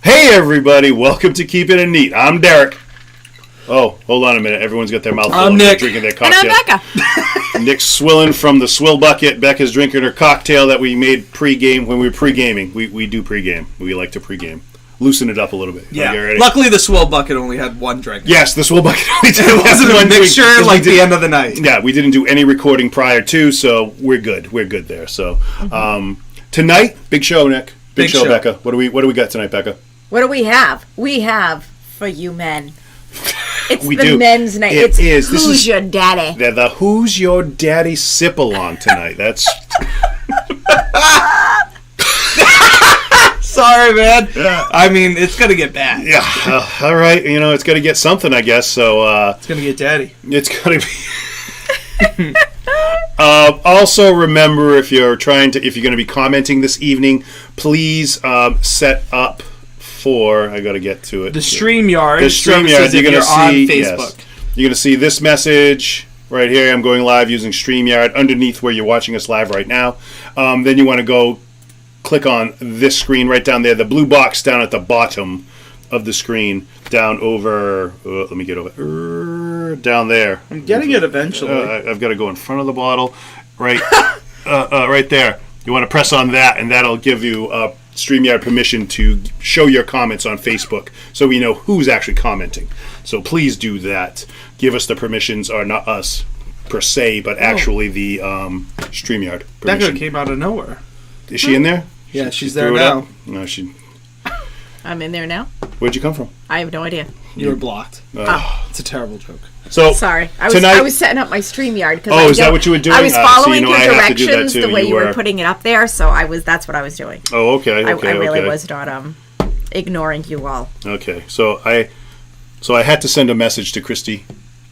Hey everybody, welcome to Keeping It Neat. I'm Derek. Oh, hold on a minute. Everyone's got their mouth full. I'm Nick. Drinking their cocktail. And I'm Becca. Nick's swilling from the swill bucket. Becca's drinking her cocktail that we made pre-game when we were pre-gaming. We do pre-game. We like to pre-game. Loosen it up a little bit. Yeah. Okay, luckily, the swill bucket only had one drink. Yes, the swill bucket only did It wasn't a mixture drink, like the end of the night. Yeah, we didn't do any recording prior to, so we're good. We're good there. So tonight, big show, Nick. Big show, Becca. What do we got tonight, Becca? What do we have? We have for you men. It's We the do. men's night. It It's is. This Who's is- Your Daddy? The Who's Your Daddy sip along tonight. That's Sorry, man. Yeah. I mean, it's gonna get bad. yeah. All right, it's got to get something, I guess. So It's gonna get daddy. it's gonna be. Also, remember if you're going to be commenting this evening, please set up for. I got to get to it. The StreamYard. The StreamYard. You're gonna see on Facebook. Yes, you're gonna see this message right here. I'm going live using StreamYard underneath where you're watching us live right now. Then you want to go click on this screen right down there, the blue box down at the bottom of the screen, down over. Let me get over down there. I'm getting it eventually. I've got to go in front of the bottle, right, right there. You want to press on that, and that'll give you StreamYard permission to show your comments on Facebook, so we know who's actually commenting. So please do that. Give us the permissions, or not us per se, but actually the StreamYard That permission. came out of nowhere. Is she in there? Yeah, she's She there threw it now. up? No, she. I'm in there now. Where'd you come from? I have no idea. You were blocked. It's a terrible joke. So Sorry. tonight- I was setting up my StreamYard. Oh, is that what you were doing? I was So following you know your I have to do that directions too. the way You you were were- putting it up there, so that's what I was doing. Oh, okay. I really was not ignoring you all. Okay, so I had to send a message to Christy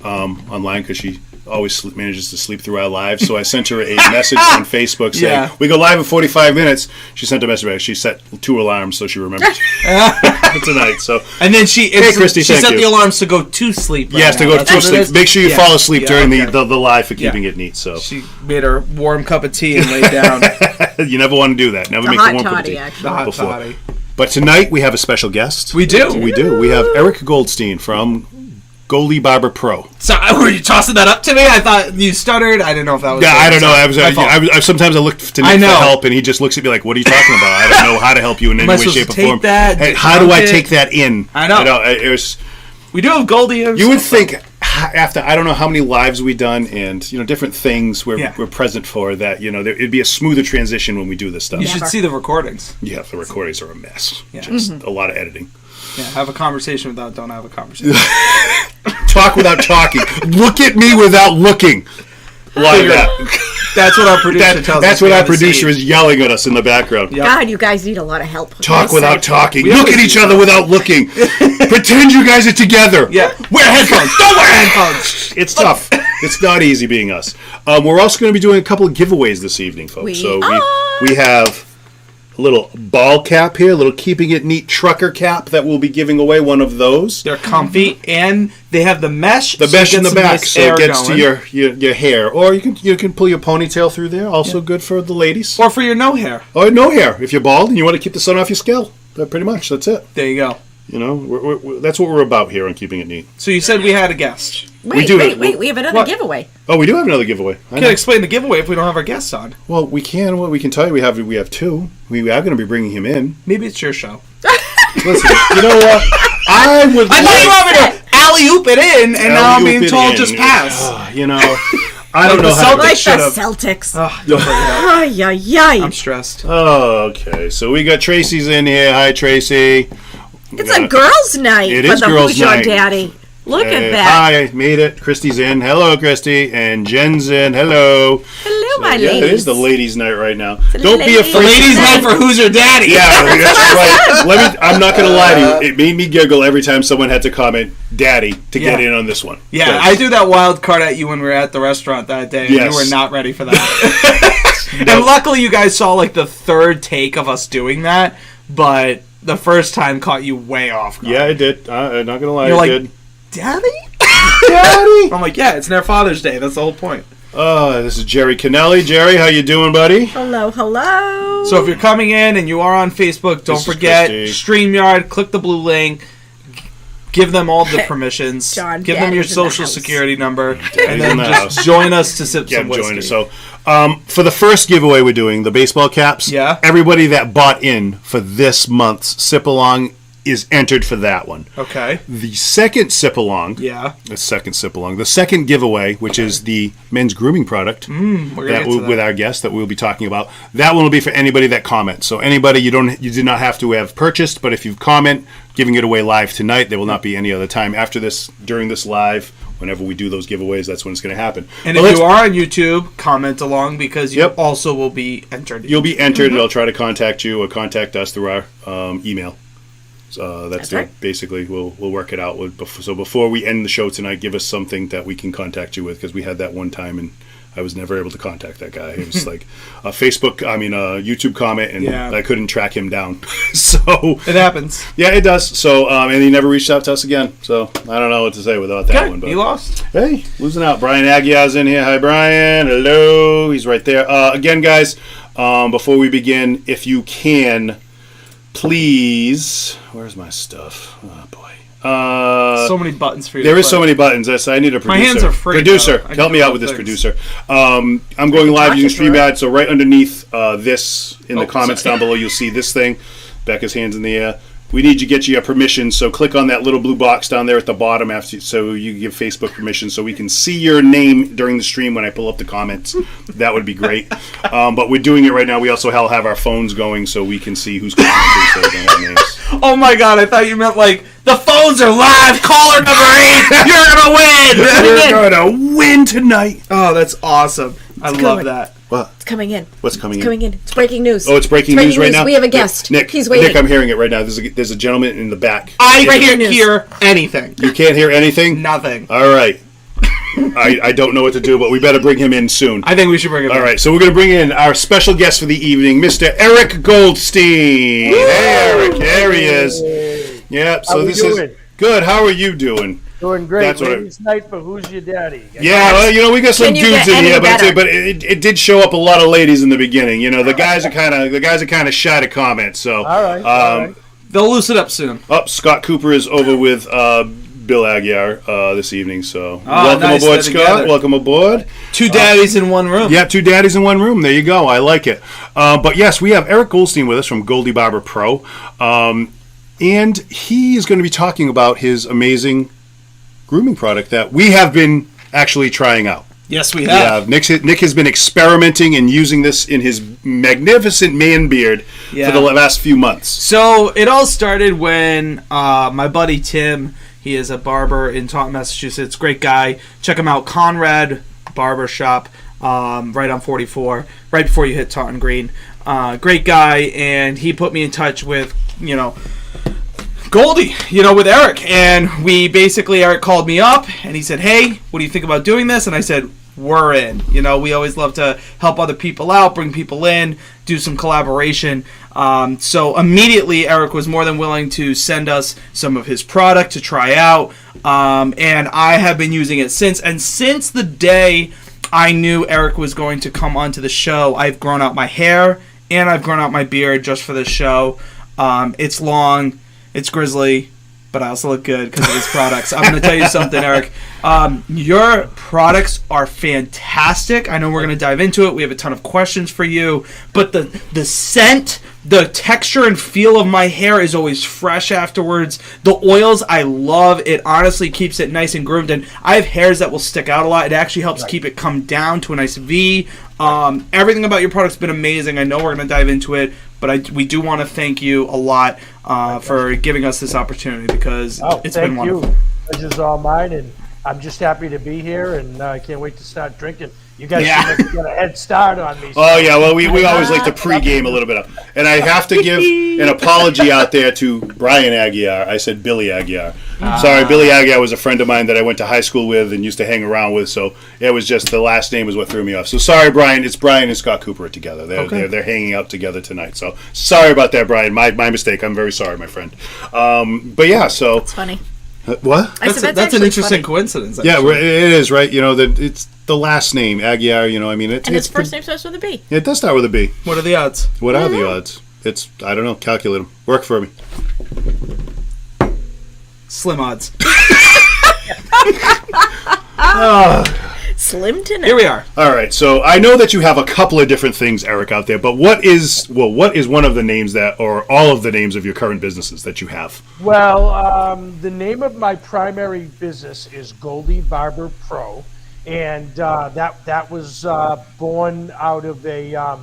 online because she always manages to sleep through our lives. So I sent her a message on Facebook saying, Yeah. we go live in 45 minutes. She sent a message back. She set 2 alarms so she remembered tonight. So And then Christy, she thank set you. the alarms to go to sleep. Right yes, to now. go That's to what it sleep. is? Make sure you Yeah. fall asleep Yeah, during okay. the live for Yeah. keeping it neat. So She made her warm cup of tea and laid down. you never want to do that. Never The make hot the warm cup of toddy, tea actually. The hot before. toddy. But tonight we have a special guest. We do. We do. We have Eric Goldstein from Goldy Barber Pro. So were you tossing that up to me? I thought you stuttered. I didn't know if that was. Yeah, I don't know. Sometimes I look to Nick for know. help, and he just looks at me like, "What are you talking about? I don't know how to help you in any I way, supposed shape, to or take form. that, Hey, how do dunk I it? take that in? I know. It was. We do have Goldie. You would think after I don't know how many lives we've done, and different things we're present for, that it'd be a smoother transition when we do this stuff. You should see the recordings. Yeah, the recordings are a mess. Yeah. Just a lot of editing. Yeah, have a conversation without don't have a conversation. Talk without talking. Look at me without looking. Like that. That's what our producer tells us. That's what we our have to producer see. is yelling at us in the background. Yep. God, you guys need a lot of help. Talk I without said. talking. We Look always at each do other without looking. Pretend you guys are together. Yeah. Wear headphones. Don't wear headphones. It's tough. It's not easy being us. We're also going to be doing a couple of giveaways this evening, folks. We have a little ball cap here, a little Keeping It Neat trucker cap that we'll be giving away, one of those. They're comfy and they have the mesh. The mesh in the back, nice so air it gets going. to your hair. Or you can pull your ponytail through there. Also good for the ladies. Or for your no hair. Or no hair. If you're bald and you want to keep the sun off your skull. Pretty much, that's it. There you go. That's what we're about here on Keeping It Neat. So you said we had a guest. Wait, we have another What? giveaway. Oh, we do have another giveaway. I Can't know. explain the giveaway if we don't have our guests on. Well, we can. What we can tell you, we have 2. We are going to be bringing him in. Maybe it's your show. Listen, you know what? I would. I thought you wanted to alley-oop it in, and now I'm being told just pass. I don't know how. Like the should've. Celtics. Don't bring it up. Ay, ay, ay. I'm stressed. Oh, okay. So we got Tracy's in here. Hi, Tracy. It's a girls' night. It for is the girls' Who's Your night. Daddy. Look Hey, at that. Hi, made it. Christy's in. Hello, Christy. And Jen's in. Hello. Hello, my Yeah, ladies. it is the ladies' night right now. a Don't be ladies' afraid. Ladies' night for Who's Your Daddy? Yeah, that's right. I'm not going to lie to you. It made me giggle every time someone had to comment "daddy" to get Yeah. in on this one. Yeah, Yes. I threw that wild card at you when we were at the restaurant that day, and Yes. you were not ready for that. And luckily you guys saw like the third take of us doing that, but the first time caught you way off guard. Yeah, I did. I'm not going to lie. You're I like, did. Daddy? Daddy. I'm like, yeah, it's their Father's Day. That's the whole point. This is Jerry Kennelly. Jerry, how you doing, buddy? Hello, hello. So if you're coming in and you are on Facebook, don't forget StreamYard, click the blue link, give them all the permissions, give them your social security number, and then just join us to sip some whiskey. Join us. So for the first giveaway we're doing, the baseball caps, everybody that bought in for this month's sip-along is entered for that one. Okay. The second sip-along, the second giveaway, which is the men's grooming product with our guest that we'll be talking about, that one will be for anybody that comments. So anybody you do not have to have purchased, but if you comment, giving it away live tonight. There will not be any other time after this, during this live. Whenever we do those giveaways, that's when it's going to happen. And if you are on YouTube, comment along because you also will be entered. You'll be entered, and I'll try to contact you or contact us through our email. That's right. Basically, we'll work it out. So before we end the show tonight, give us something that we can contact you with, because we had that one time and I was never able to contact that guy. It was like a YouTube comment, and I couldn't track him down. So it happens. Yeah, it does. So and he never reached out to us again. So I don't know what to say without that one. But he lost. Hey, losing out. Brian Aguiar's in here. Hi, Brian. Hello. He's right there. Again, guys, before we begin, if you can, please. Where's my stuff? Oh boy. So many buttons for you. There is so many buttons. I need a producer. My hands are free. Producer, help me out with this, producer. I'm going live using StreamYard, so right underneath this, in the comments down below, you'll see this thing. Becca's hands in the air. We need to get you a permission, so click on that little blue box down there at the bottom so you give Facebook permission so we can see your name during the stream when I pull up the comments. That would be great. But we're doing it right now. We also have our phones going so we can see who's commenting so they don't have names. Oh my god, I thought you meant like, the phones are live, caller number 8, you're gonna win! You're gonna win tonight! Oh, that's awesome. I love that. What? It's coming in. What's coming in? It's coming in. It's breaking news. Oh, it's breaking news right now? We have a guest. Nick, he's waiting. Nick, I'm hearing it right now. There's a gentleman in the back. I can't hear anything. You can't hear anything? Nothing. All right. I don't know what to do, but we better bring him in soon. I think we should bring him in. All right, so we're going to bring in our special guest for the evening, Mr. Eric Goldstein. Woo! Hey, Eric. There he is. Yeah, so this is good. How are you doing? Doing great. That's Ladies night for Who's Your Daddy? Yeah, well, we got some dudes in here, but it did show up a lot of ladies in the beginning. The guys are kind of shy to comment. So all right. They'll loosen up soon. Scott Cooper is over with Bill Aguiar this evening. So welcome aboard, Scott. Together. Welcome aboard. 2 daddies in one room. Yeah, 2 daddies in one room. There you go. I like it. But yes, we have Eric Goldstein with us from Goldy Barber Pro, and he is going to be talking about his amazing grooming product that we have been actually trying out. Yes, we have. Yeah, Nick has been experimenting and using this in his magnificent man beard for the last few months. So it all started when my buddy Tim, he is a barber in Taunton, Massachusetts. Great guy. Check him out, Conrad Barber Shop, right on 44, right before you hit Taunton Green. Great guy, and he put me in touch with, Goldy, with Eric, and Eric called me up, and he said, hey, what do you think about doing this? And I said, we're in. We always love to help other people out, bring people in, do some collaboration. So immediately, Eric was more than willing to send us some of his product to try out, and I have been using it since. And since the day I knew Eric was going to come onto the show, I've grown out my hair, and I've grown out my beard just for this show. It's long. It's grizzly, but I also look good because of his products. I'm going to tell you something, Eric. Your products are fantastic. I know we're going to dive into it. We have a ton of questions for you. But the scent, the texture and feel of my hair is always fresh afterwards. The oils, I love. It honestly keeps it nice and groomed. And I have hairs that will stick out a lot. It actually helps keep it come down to a nice V. Everything about your product's been amazing. I know we're going to dive into it. But we do want to thank you a lot for giving us this opportunity because it's been wonderful. Thank you. Pleasure's all mine, and I'm just happy to be here, and I can't wait to start drinking. You guys seem like you got a head start on me. So. Oh, yeah, well, we always like to pregame a little bit. And I have to give an apology out there to Brian Aguiar. I said Billy Aguiar. Sorry, Billy Aguiar was a friend of mine that I went to high school with and used to hang around with, so it was just the last name was what threw me off. So sorry, Brian. It's Brian and Scott Cooper together. They're hanging out together tonight. So sorry about that, Brian. My mistake. I'm very sorry, my friend. But yeah, so... It's funny. What? That's an interesting coincidence. Actually. Yeah, it is, right? It's the last name, Aguiar. You know, I mean, And his first name starts with a B. It does start with a B. What are the odds? What are the odds? It's, I don't know. Calculate them. Work for me. Slim odds. Slim to none. Here we are. All right. So I know that you have a couple of different things, Eric, out there. But what is one of the names that, or all of the names of your current businesses that you have? Well, the name of my primary business is Goldy Barber Pro, and that was born out of an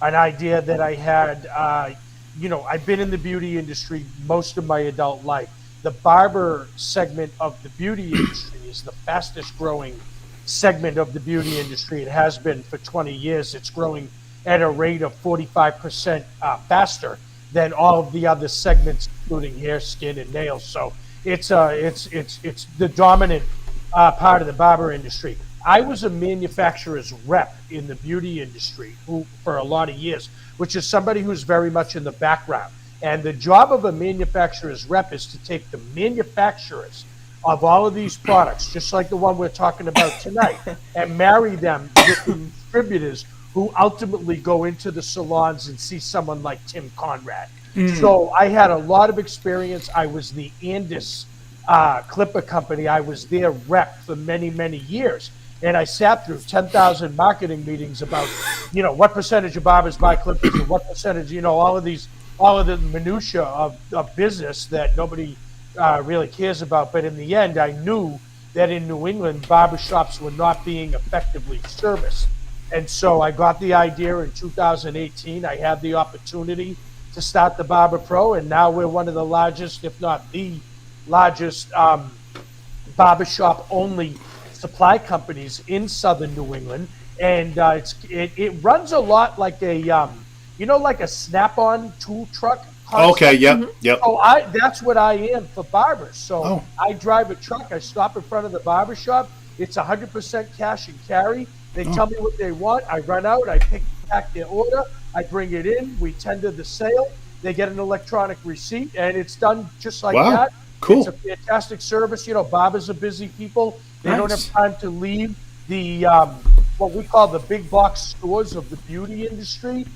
idea that I had. I've been in the beauty industry most of my adult life. The barber segment of the beauty industry is the fastest growing segment of the beauty industry. It has been for 20 years. It's growing at a rate of 45% faster than all of the other segments, including hair, skin, and nails. So it's the dominant part of the barber industry. I was a manufacturer's rep in the beauty industry for a lot of years, which is somebody who's very much in the background. And the job of a manufacturer's rep is to take the manufacturers of all of these products, just like the one we're talking about tonight, and marry them with the distributors who ultimately go into the salons and see someone like Tim Conrad. So I had a lot of experience. I was the Andis Clipper Company. I was their rep for many, many years. And I sat through 10,000 marketing meetings about, what percentage of barbers buy clippers and what percentage, all of the minutia of business that nobody really cares about. But in the end, I knew that in New England, barbershops were not being effectively serviced. And so I got the idea in 2018. I had the opportunity to start the Barber Pro, and now we're one of the largest, if not the largest, barbershop-only supply companies in southern New England. And it runs a lot like like a Snap-on tool truck concept. Okay, yep. So that's what I am for barbers. So I drive a truck. I stop in front of the barber shop. It's 100% cash and carry. They tell me what they want. I run out. I pack their order. I bring it in. We tender the sale. They get an electronic receipt, and it's done just like that. Cool. It's a fantastic service. Barbers are busy people. They don't have time to leave the what we call the big box stores of the beauty industry.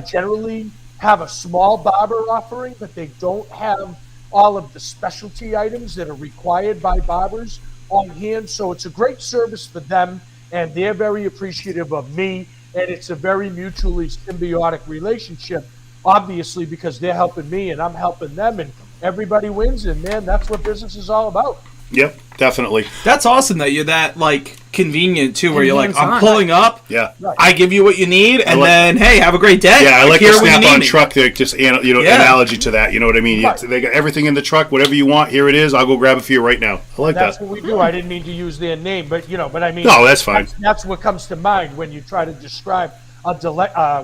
Generally have a small barber offering, but they don't have all of the specialty items that are required by barbers on hand. So it's a great service for them, and they're very appreciative of me, and it's a very mutually symbiotic relationship, obviously, because they're helping me and I'm helping them, and everybody wins, and man, that's what business is all about. Yep, definitely. That's awesome that you're that convenient too, where you're like, I'm pulling up. Yeah. I give you what you need, and then hey, have a great day. Yeah, I like the Snap-on truck. They're just analogy to that. You know what I mean? Right. They got everything in the truck. Whatever you want, here it is. I'll go grab it for you right now. I like That's that. what we do. I didn't mean to use their name, but I mean. No, that's fine. That's what comes to mind when you try to describe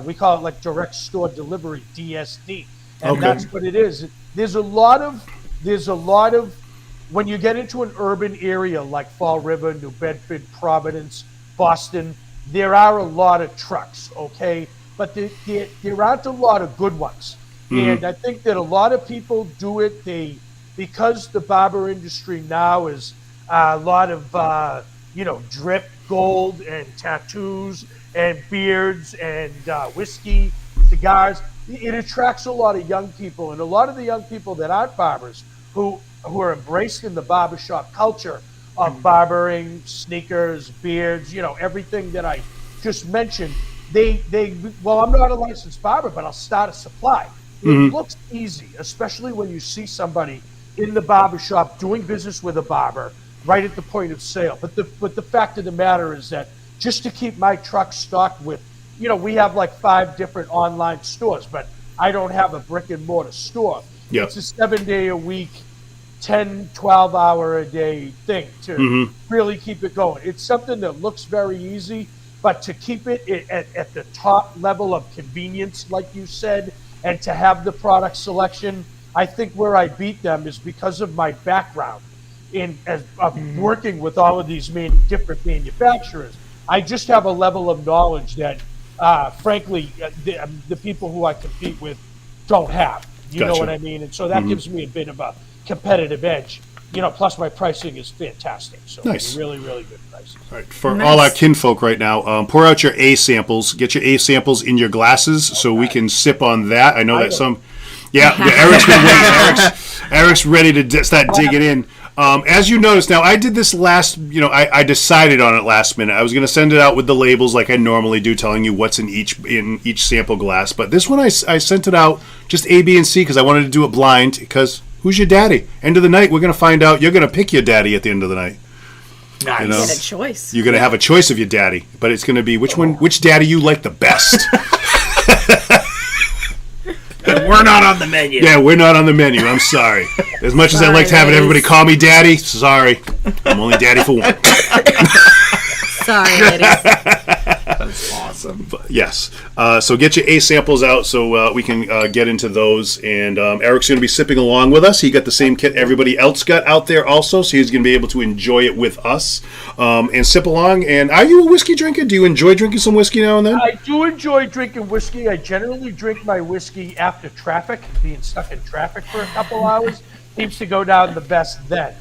we call it direct store delivery, DSD, and that's what it is. There's a lot of when you get into an urban area like Fall River, New Bedford, Providence, Boston, there are a lot of trucks, okay? But there aren't a lot of good ones. And I think that a lot of people do it, because the barber industry now is a lot of, drip gold and tattoos and beards and whiskey, cigars. It attracts a lot of young people, and a lot of the young people that aren't barbers who are embraced in the barbershop culture of barbering, sneakers, beards, everything that I just mentioned. I'm not a licensed barber, but I'll start a supply. It looks easy, especially when you see somebody in the barbershop doing business with a barber right at the point of sale. But the fact of the matter is that just to keep my truck stocked with, we have 5 different online stores, but I don't have a brick and mortar store. Yep. It's a 7-day-a-week, 10, 12-hour-a-day thing to really keep it going. It's something that looks very easy, but to keep it at the top level of convenience, like you said, and to have the product selection, I think where I beat them is because of my background of working with all of these different manufacturers. I just have a level of knowledge that, frankly, the people who I compete with don't have. You know what I mean? And so that gives me a bit of a competitive edge. plus my pricing is fantastic. So Nice. really, really good prices. All right, for all our kinfolk right now, pour out your A samples. Get your A samples in your glasses so we can sip on that. I know that some... Yeah, Eric's been waiting. Eric's ready to start digging in. As you notice, now I did this last, I decided on it last minute. I was going to send it out with the labels like I normally do, telling you what's in each sample glass. But this one I sent it out just A, B, and C because I wanted to do it blind because who's your daddy? End of the night, we're going to find out. You're going to pick your daddy at the end of the night. Nice. You get a choice. You're going to have a choice of your daddy, but it's going to be which daddy you like the best. We're not on the menu. Yeah, we're not on the menu. I'm sorry. As much as I like to have everybody call me daddy, sorry. I'm only daddy for one. Sorry, ladies. That's awesome. But yes. So get your A samples out so we can get into those. And Eric's going to be sipping along with us. He got the same kit everybody else got out there also, so he's going to be able to enjoy it with us and sip along. And are you a whiskey drinker? Do you enjoy drinking some whiskey now and then? I do enjoy drinking whiskey. I generally drink my whiskey after traffic. Being stuck in traffic for a couple hours seems to go down the best then.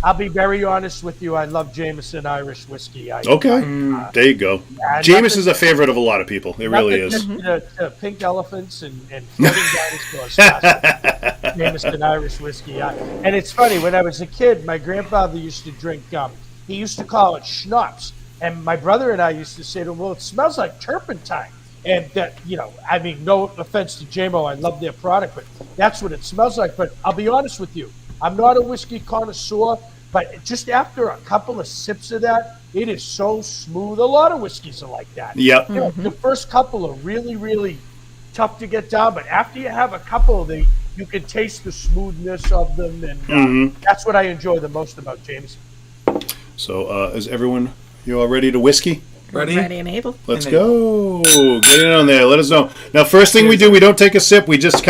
I'll be very honest with you. I love Jameson Irish whiskey. Okay. There you go. Jameson is a favorite of a lot of people. It really is. To pink elephants and floating dinosaurs faster. Jameson Irish whiskey. And it's funny, when I was a kid, my grandfather used to drink, he used to call it schnapps. And my brother and I used to say to him, well, it smells like turpentine. And that, no offense to JMO, I love their product, but that's what it smells like. But I'll be honest with you, I'm not a whiskey connoisseur, but just after a couple of sips of that, it is so smooth. A lot of whiskeys are like that. Yep. The first couple are really, really tough to get down, but after you have a couple, you can taste the smoothness of them, and that's what I enjoy the most about Jameson. So is everyone, you all ready to whiskey? Ready and able. Let's go. Get in on there. Let us know. Now, first thing we do, we don't take a sip. We just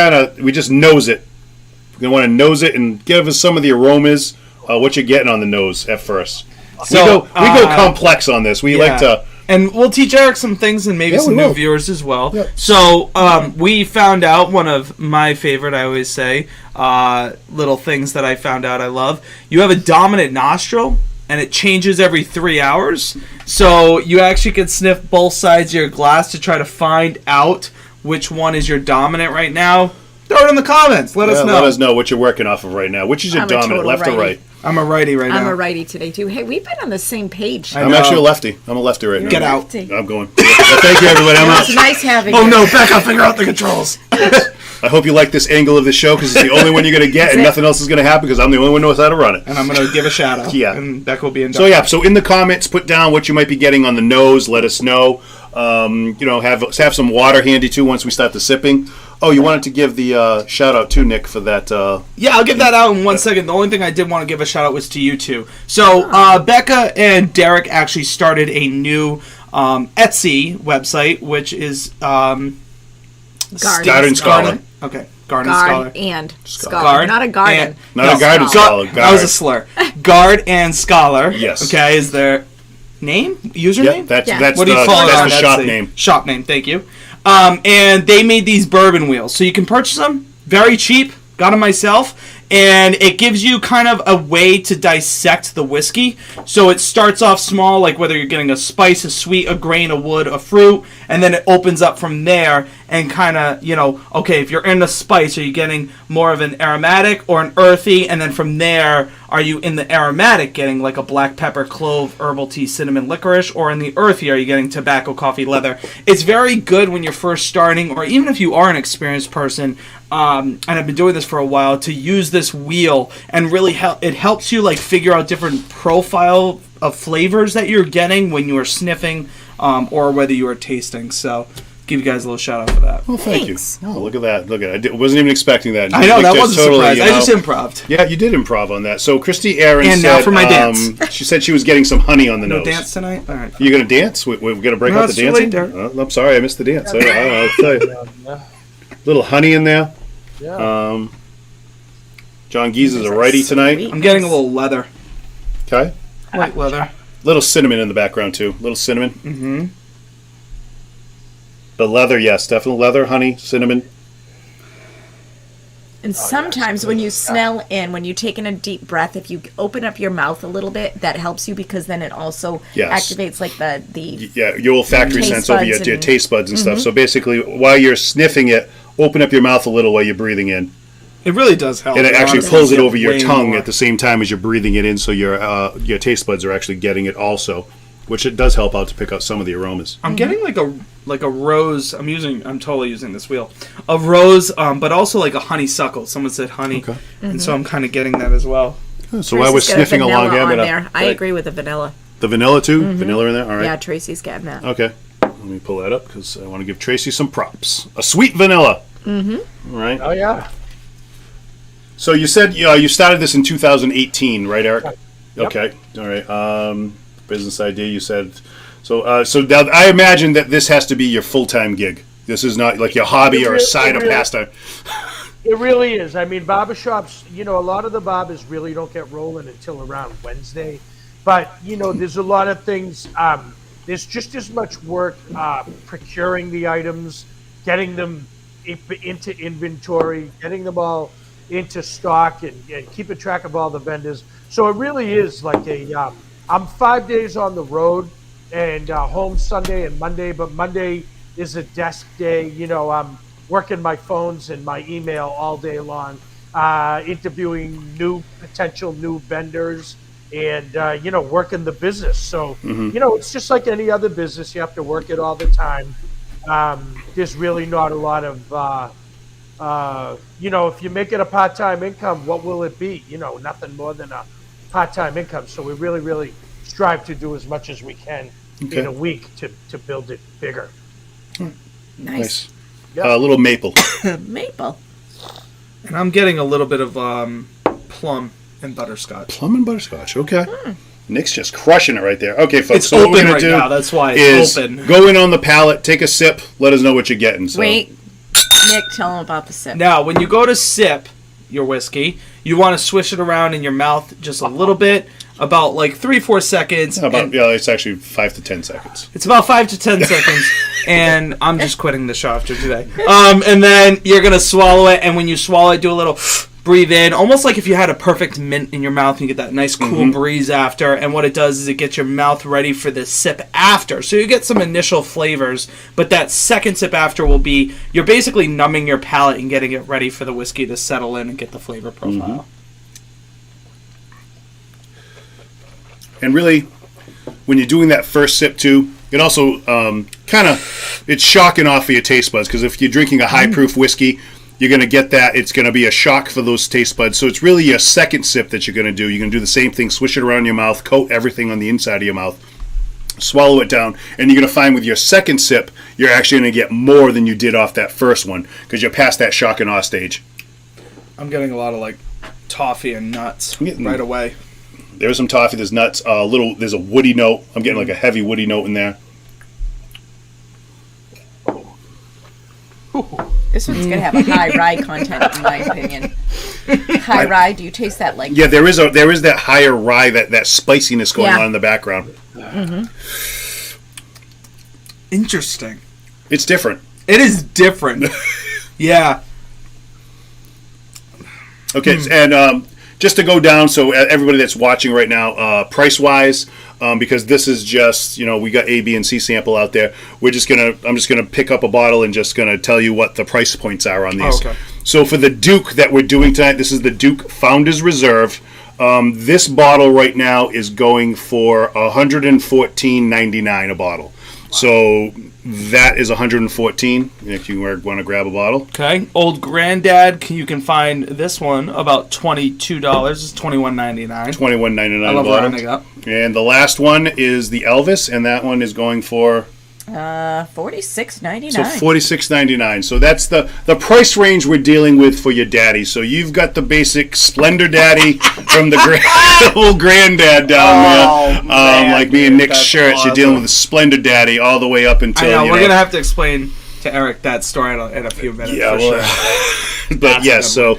nose it. We're going to want to nose it and give us some of the aromas, what you're getting on the nose at first. So, we go complex on this. We like to... And we'll teach Eric some things and maybe some new viewers as well. Yeah. So we found out one of my favorite, I always say, little things that I found out I love. You have a dominant nostril, and it changes every 3 hours. So you actually can sniff both sides of your glass to try to find out which one is your dominant right now. Throw it in the comments. Let us know. Let us know what you're working off of right now. Which is your dominant, left or right? I'm a righty right now. I'm a righty today, too. Hey, we've been on the same page. I'm actually a lefty. I'm a lefty right now. Get out. I'm going. Well, thank you, everybody. I'm out. It's nice having you. Oh, no. Becca, figure out the controls. I hope you like this angle of the show because it's the only one you're going to get and nothing else is going to happen because I'm the only one who knows how to run it. And I'm going to give a shout out. Yeah. And Becca will be in. So in the comments, put down what you might be getting on the nose. Let us know. Have some water handy too once we start the sipping. Oh, you wanted to give the shout out too, Nick, for that. Yeah, I'll give that out in 1 second. The only thing I did want to give a shout out was to you two. So Becca and Derek actually started a new Etsy website, which is Garden Scholar. Okay, Garden Scholar. And Scholar. Not a garden. Not a garden scholar. That was a slur. Guard and Scholar. Yes. Okay, is their name? Username? Yeah, that's what do you call that's the shop name. Shop name, thank you. And they made these bourbon wheels. So you can purchase them. Very cheap. Got them myself. And it gives you kind of a way to dissect the whiskey. So it starts off small, like whether you're getting a spice, a sweet, a grain, a wood, a fruit. And then it opens up from there and kind of, okay, if you're in the spice, are you getting more of an aromatic or an earthy? And then from there, are you in the aromatic getting like a black pepper, clove, herbal tea, cinnamon, licorice? Or in the earthy, are you getting tobacco, coffee, leather? It's very good when you're first starting, or even if you are an experienced person, and I've been doing this for a while, to use this wheel and really it helps you like figure out different profile of flavors that you're getting when you are sniffing or whether you are tasting. So give you guys a little shout out for that. Well, thank you. Oh, look at that. I wasn't even expecting that. I know, that was a surprise. I just improv'd. Yeah, you did improv on that. So Christy Aaron and said, now for my dance. She said she was getting some honey on the nose. Dance tonight? All right. You going to dance? We're going to break out the dancing? I'm sorry, I missed the dance. I'll tell you. Little honey in there. Yeah. John Geese is a righty tonight. I'm getting a little leather. Okay. White leather. Little cinnamon in the background too. Little cinnamon. Mm-hmm. The leather, yes, definitely leather, honey, cinnamon. And sometimes when you smell in, when you take in a deep breath, if you open up your mouth a little bit, that helps you because then it also activates like the your olfactory sense over your taste buds and stuff. So basically, while you're sniffing it, open up your mouth a little while you're breathing in. It really does help. And it actually pulls it over your tongue at the same time as you're breathing it in, so your taste buds are actually getting it also, which it does help out to pick out some of the aromas. I'm getting like a rose. I'm totally using this wheel. A rose, but also like a honeysuckle. Someone said honey, and so I'm kind of getting that as well. So while we're sniffing along, I agree with the vanilla. The vanilla too? Vanilla in there? All right. Yeah, Tracy's getting that. Okay. Let me pull that up because I want to give Tracy some props. A sweet vanilla. Mm-hmm. All right. Oh, yeah. So you said you started this in 2018, right, Eric? Yep. Okay. All right. Business idea, you said. So now I imagine that this has to be your full-time gig. This is not like your hobby or a side or pastime. It really is. I mean, barbershops, a lot of the barbers really don't get rolling until around Wednesday. But, there's a lot of things. There's just as much work procuring the items, getting them into inventory, getting them all into stock, and keeping track of all the vendors. So it really is like I'm 5 days on the road and home Sunday and Monday, but Monday is a desk day. I'm working my phones and my email all day long, interviewing potential new vendors and, working the business. So, it's just like any other business. You have to work it all the time. There's really not a lot of, if you make it a part-time income, what will it be? Nothing more than a part-time income. So we really, really strive to do as much as we can in a week to build it bigger. Nice. Yep. A little maple. Maple. And I'm getting a little bit of plum and butterscotch. Plum and butterscotch. Okay. Nick's just crushing it right there. Okay, folks. It's so what open we're gonna right do now. That's why it's open. Go in on the palate, take a sip, let us know what you're getting. So. Wait, Nick, tell him about the sip. Now, when you go to sip your whiskey, you want to swish it around in your mouth just a little bit, about like 3-4 seconds. It's actually 5 to 10 seconds. It's about 5 to 10 seconds, and I'm just quitting the show after today. And then you're gonna swallow it, and when you swallow it, do a little breathe in, almost like if you had a perfect mint in your mouth and you get that nice cool breeze after. And what it does is it gets your mouth ready for the sip after. So you get some initial flavors, but that second sip after will be, you're basically numbing your palate and getting it ready for the whiskey to settle in and get the flavor profile. And really, when you're doing that first sip too, it also it's shocking off of your taste buds, because if you're drinking a high proof whiskey, you're going to get that. It's going to be a shock for those taste buds. So it's really your second sip that you're going to do. You're going to do the same thing, swish it around your mouth, coat everything on the inside of your mouth, swallow it down, and you're going to find with your second sip, you're actually going to get more than you did off that first one, because you're past that shock and awe stage. I'm getting a lot of like toffee and nuts right away. There's some toffee, there's nuts, there's a woody note. I'm getting like a heavy woody note in there. This one's going to have a high rye content, in my opinion. High rye, do you taste that like? Yeah, there is that higher rye, that spiciness going on in the background. Interesting. It's different. It is different. Yeah. Okay, and just to go down, so everybody that's watching right now, price-wise, because this is just, we got A, B, and C sample out there. I'm just gonna pick up a bottle and just gonna tell you what the price points are on these. Okay. So for the Duke that we're doing tonight, this is the Duke Founders Reserve. This bottle right now is going for $114.99 a bottle. So that is $114 if you want to grab a bottle. Okay. Old Grandad, you can find this one about $22. It's $21.99. $21.99 I love bottle. rounding up. And the last one is the Elvis, and that one is going for $46.99. So $46.99. So that's the price range we're dealing with for your daddy. So you've got the basic Splendor Daddy from the old Grandad down there. Man, like me and Nick's that's shirts, awesome. You're dealing with the Splendor Daddy all the way up until. I know, we're gonna have to explain to Eric that story in a few minutes. Yeah, for well, sure. but yes, so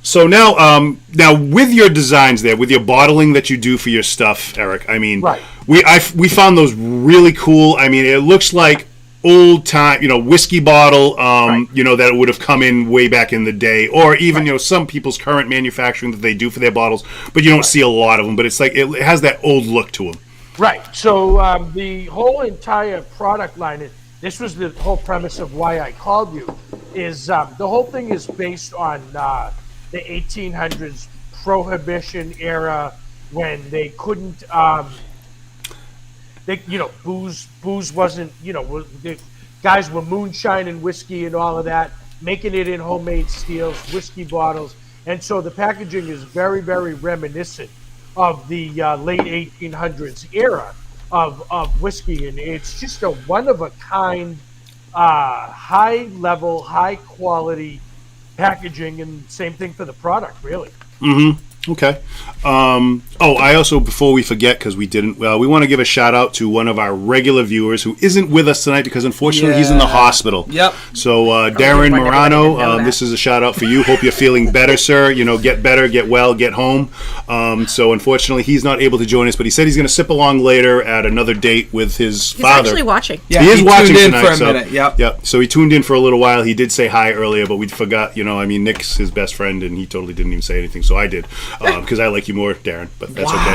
so now with your designs there, with your bottling that you do for your stuff, Eric, I mean, Right. we found those really cool. I mean, it looks like old time, whiskey bottle, that would have come in way back in the day, or even, some people's current manufacturing that they do for their bottles, but you don't see a lot of them, but it's like, it has that old look to them. Right. So the whole entire product line, this was the whole premise of why I called you, is the whole thing is based on the 1800s Prohibition era, when they couldn't, booze wasn't, the guys were moonshining whiskey and all of that, making it in homemade steels, whiskey bottles, and so the packaging is very, very reminiscent of the late 1800s era of whiskey, and it's just a one-of-a-kind, high-level, high-quality packaging, and same thing for the product, really. Mm-hmm. Okay. I also, before we forget, because we didn't, we want to give a shout out to one of our regular viewers who isn't with us tonight because unfortunately he's in the hospital. Yep. So Darren Morano, this is a shout out for you. Hope you're feeling better, sir. Get better, get well, get home. So unfortunately he's not able to join us, but he said he's going to sip along later at another date with his father. He's actually watching. Yeah, he is watching tuned in tonight, for a minute. Yep. So he tuned in for a little while. He did say hi earlier, but we forgot. Nick's his best friend, and he totally didn't even say anything. So I did, because I like you more, Darren. But that's okay.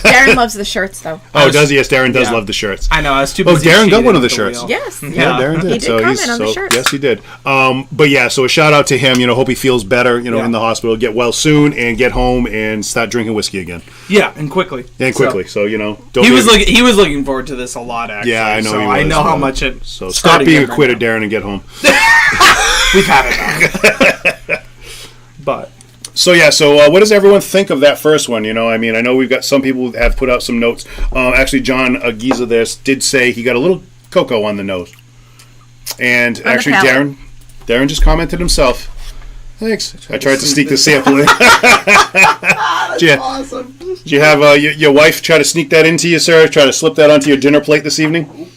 Darren loves the shirts, though. Oh, does he? Yes, Darren does love the shirts. I know. I was too busy. Oh, Darren got one of the shirts. Yes. Yeah, Darren did. He did comment on the shirts. Yes, he did. But yeah, so a shout out to him. Hope he feels better. In the hospital, get well soon, and get home and start drinking whiskey again. Yeah, and quickly. So don't. He was looking forward to this a lot. Actually. Yeah, I know. So I know how much it. So stop being a quitter, Darren, and get home. We've had it. But. So what does everyone think of that first one? I know we've got some people who have put out some notes. Actually, John Giza there did say he got a little cocoa on the nose, and actually Darren just commented himself. Thanks. I tried to sneak the sample in. That's awesome. Did you have your wife try to sneak that into you, sir? Try to slip that onto your dinner plate this evening?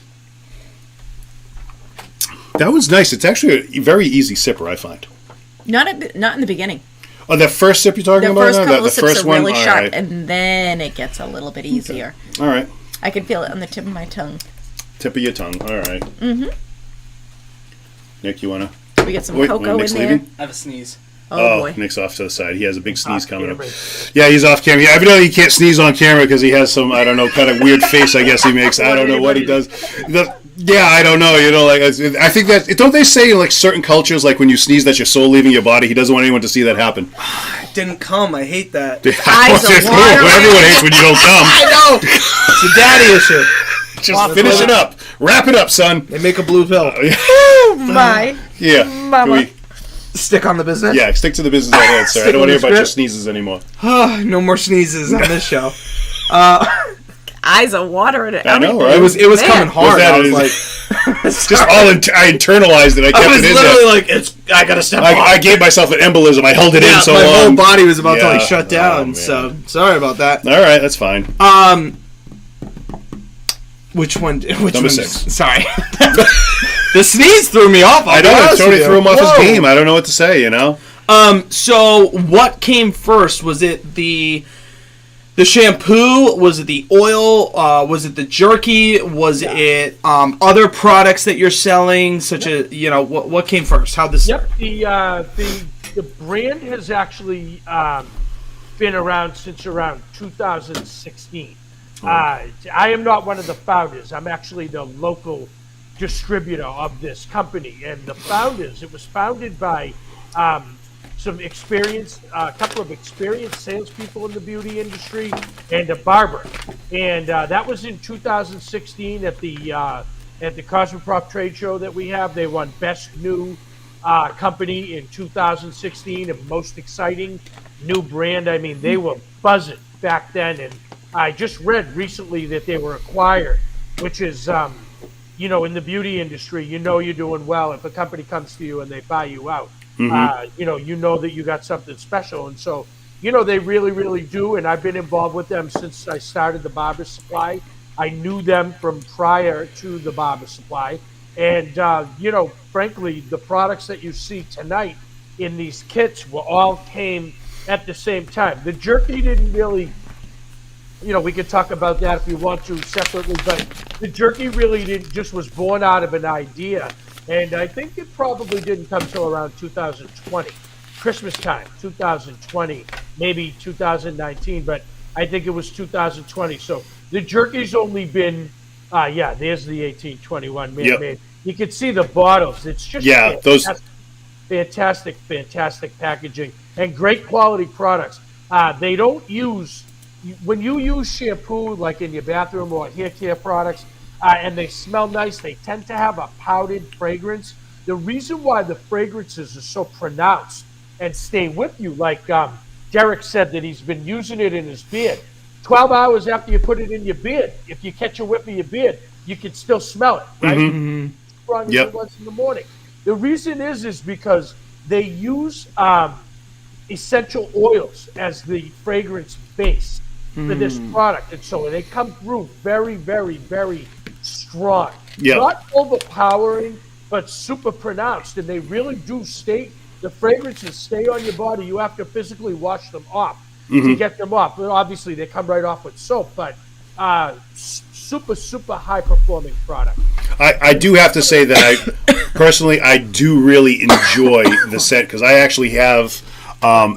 That was nice. It's actually a very easy sipper, I find. Not in the beginning. Oh, that first sip you're talking about? The first couple of sips are really one? sharp, right. and then it gets a little bit easier. Okay. All right. I can feel it on the tip of my tongue. Tip of your tongue. All right. Mm-hmm. Nick, you want to? We get some cocoa in there. I have a sneeze. Oh, boy. Nick's off to the side. He has a big sneeze coming up. Yeah, he's off camera. Yeah, evidently he can't sneeze on camera because he has some, I don't know, kind of weird face I guess he makes. I don't know what he does. Yeah, I don't know. I think that, don't they say in like certain cultures, like when you sneeze, that's your soul leaving your body? He doesn't want anyone to see that happen. It didn't come. I hate that. Everyone hates when you don't come. I know. It's a daddy issue. Just finish it up. Wrap it up, son. They make a blue pill. Oh, my. Yeah. Mama. Stick on the business? Yeah, stick to the business at hand, sir. I don't want to hear about your sneezes anymore. No more sneezes on this show. Eyes are watering. I know, right? It was coming hard. I was like, I internalized it. I kept it in there. I was literally I gotta step on. I gave myself an embolism. I held it in so long. My whole body was about to shut down. So sorry about that. All right, that's fine. Which one? Number 6. Sorry. The sneeze threw me off. I know. It totally threw him off his game. I don't know what to say, So what came first? Was it the shampoo? Was it the oil? Was it the jerky? Was it other products that you're selling? Such as what came first? How'd this start? The brand has actually been around since around 2016. I am not one of the founders. I'm actually the local distributor of this company. And the founders, it was founded by some couple of experienced salespeople in the beauty industry and a barber. And that was in 2016 at the Cosmoprof trade show that we have. They won Best New Company in 2016 and most exciting new brand. I mean, they were buzzing back then. And I just read recently that they were acquired, which is, in the beauty industry, you're doing well if a company comes to you and they buy you out. Mm-hmm. You know that you got something special. And so, they really, really do. And I've been involved with them since I started the Barber Supply. I knew them from prior to the Barber Supply. And, frankly, the products that you see tonight in these kits all came at the same time. The jerky didn't really... we could talk about that if you want to separately, but the jerky really was born out of an idea, and I think it probably didn't come till around 2020, Christmas time, 2020, maybe 2019, but I think it was 2020. So the jerky's only been, there's the 1821 man made. You can see the bottles. It's just fantastic packaging and great quality products. They don't use, when you use shampoo like in your bathroom or hair care products, and they smell nice, they tend to have a powdered fragrance. The reason why the fragrances are so pronounced and stay with you, like Derek said that he's been using it in his beard. 12 hours after you put it in your beard, if you catch a whiff of your beard, you can still smell it, right? Mm-hmm. Strong as it was in the morning. The reason is because they use essential oils as the fragrance base for this product, and so they come through very, very, very strong. Not overpowering, but super pronounced, and they really do stay. The fragrances stay on your body. You have to physically wash them off to get them off. But obviously, they come right off with soap, but super high performing product. I do have to say that I do really enjoy the scent, because I actually have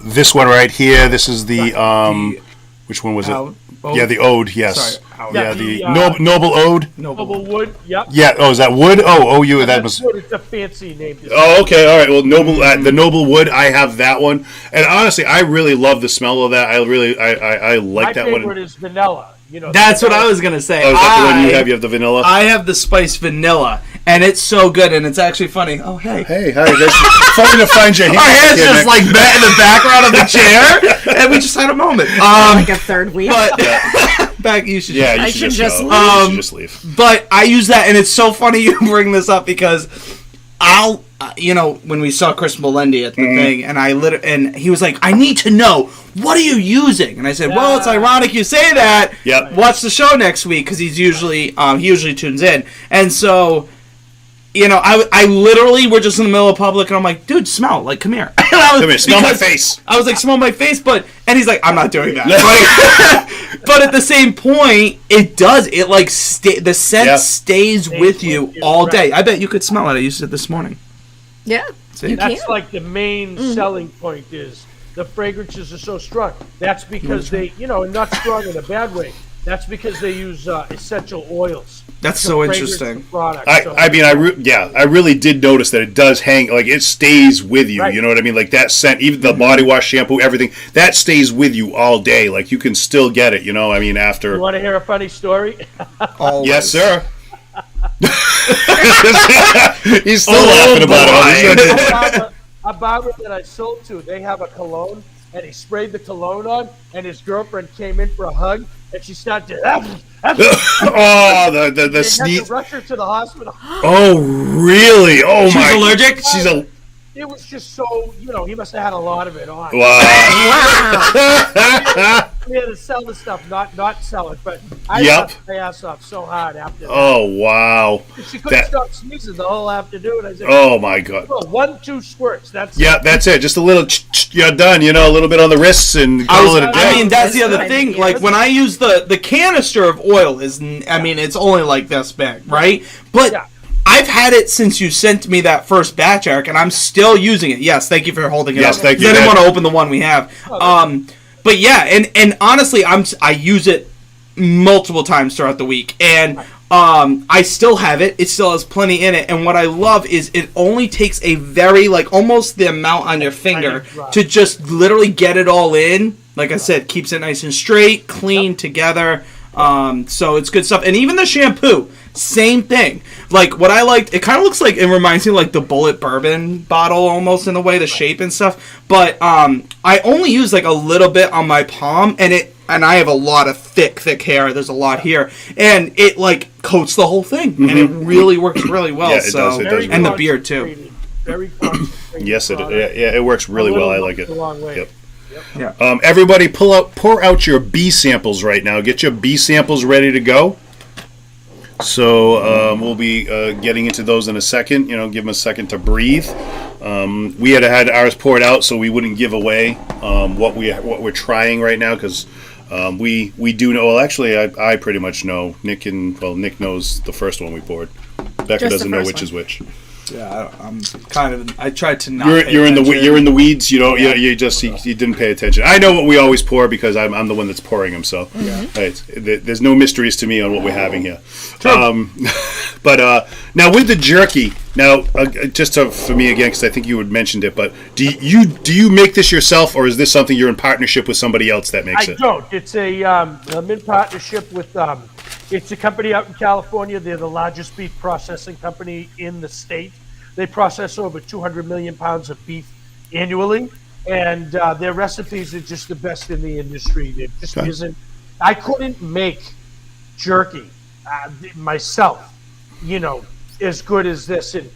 this one right here. This is the which one was it? Ode? Yeah, the Ode. Yes. Sorry, the Noble Ode. Noble Wood. Yep. Yeah. Oh, is that Wood? Oh, that was. Wood. It's a fancy name. Oh, okay. All right. Well, the Noble Wood. I have that one, and honestly, I really love the smell of that. I like that one. My favorite is vanilla. That's what I was gonna say. Oh, is that the one you have? You have the vanilla. I have the spice vanilla, and it's so good. And it's actually funny. Oh, hey, hi. It's funny to find your hands. Our hands just like met in the background of the chair, and we just had a moment. Like a third wheel. But back, you should. Yeah, you should just leave. But I use that, and it's so funny you bring this up, because I'll, when we saw Chris Melendi at the thing, and and he was like, "I need to know, what are you using?" And I said, "Well, it's ironic you say that. Yep. Watch the show next week, because he usually tunes in." And so, I literally were just in the middle of public, and I'm like, "Dude, smell, like, come here." Come here, smell my face. I was like, "Smell my face," and he's like, "I'm not doing that." But at the same point, it does. It like the scent stays with you all day. I bet you could smell it. I used it this morning. Yeah, that's like the main selling point is the fragrances are so strong. That's because they, not strong in a bad way. That's because they use essential oils. That's so interesting. I really did notice that it does hang, like it stays with you. Right. You know what I mean? Like that scent, even the body wash, shampoo, everything that stays with you all day. Like you can still get it. After. You want to hear a funny story? Yes, sir. He's still laughing about it. A barber that I sold to, they have a cologne, and he sprayed the cologne on, and his girlfriend came in for a hug, and she started to the sneeze. Had to rush her to the hospital. Oh, really? Oh, she's allergic? It was just so, he must have had a lot of it on. Wow. We had to sell the stuff, not sell it, but I laughed my ass off so hard after that. Oh, wow. She couldn't stop sneezing the whole afternoon. I said, oh, my God. Well, 1-2 squirts. That's it. Just a little, you're done, a little bit on the wrists and call it a day. I mean, that's the other thing. Like, when I use the canister of oil it's only like this big, right? But... Yeah. I've had it since you sent me that first batch, Eric, and I'm still using it. Yes, thank you for holding it up. Yes, thank you. I didn't want to open the one we have. But yeah, and honestly, I use it multiple times throughout the week, and I still have it. It still has plenty in it, and what I love is it only takes a very, like, almost the amount on your finger to just literally get it all in. Like I said, keeps it nice and straight, clean together. So it's good stuff. And even the shampoo, same thing. Like, what I liked, it kind of looks like, it reminds me of like the Bullet Bourbon bottle almost in a way, the shape and stuff. But I only use like a little bit on my palm, and I have a lot of thick hair. There's a lot here, and it like coats the whole thing, and it really works really well. Yeah, it does. It does. And the beard too. Very concentrated. Yes, it works really well. I like it. A long way. Yep. Yeah. Everybody, pour out your B samples right now. Get your B samples ready to go. So we'll be getting into those in a second. Give them a second to breathe. We had ours poured out so we wouldn't give away what we're trying right now, because We do know. Well, actually, I pretty much know. Nick knows the first one we poured. Becca doesn't know which is which. Yeah, I'm kind of. I tried to not. You're in the weeds. You know. You didn't pay attention. I know what we always pour because I'm the one that's pouring them. So, there's no mysteries to me on what we're having here. But now with the jerky, for me again, because I think you had mentioned it. But do you make this yourself, or is this something you're in partnership with somebody else that makes it? I don't. It's I'm in partnership with. It's a company out in California. They're the largest beef processing company in the state. They process over 200 million pounds of beef annually, and their recipes are just the best in the industry. There just isn't. I couldn't make jerky myself, as good as this. And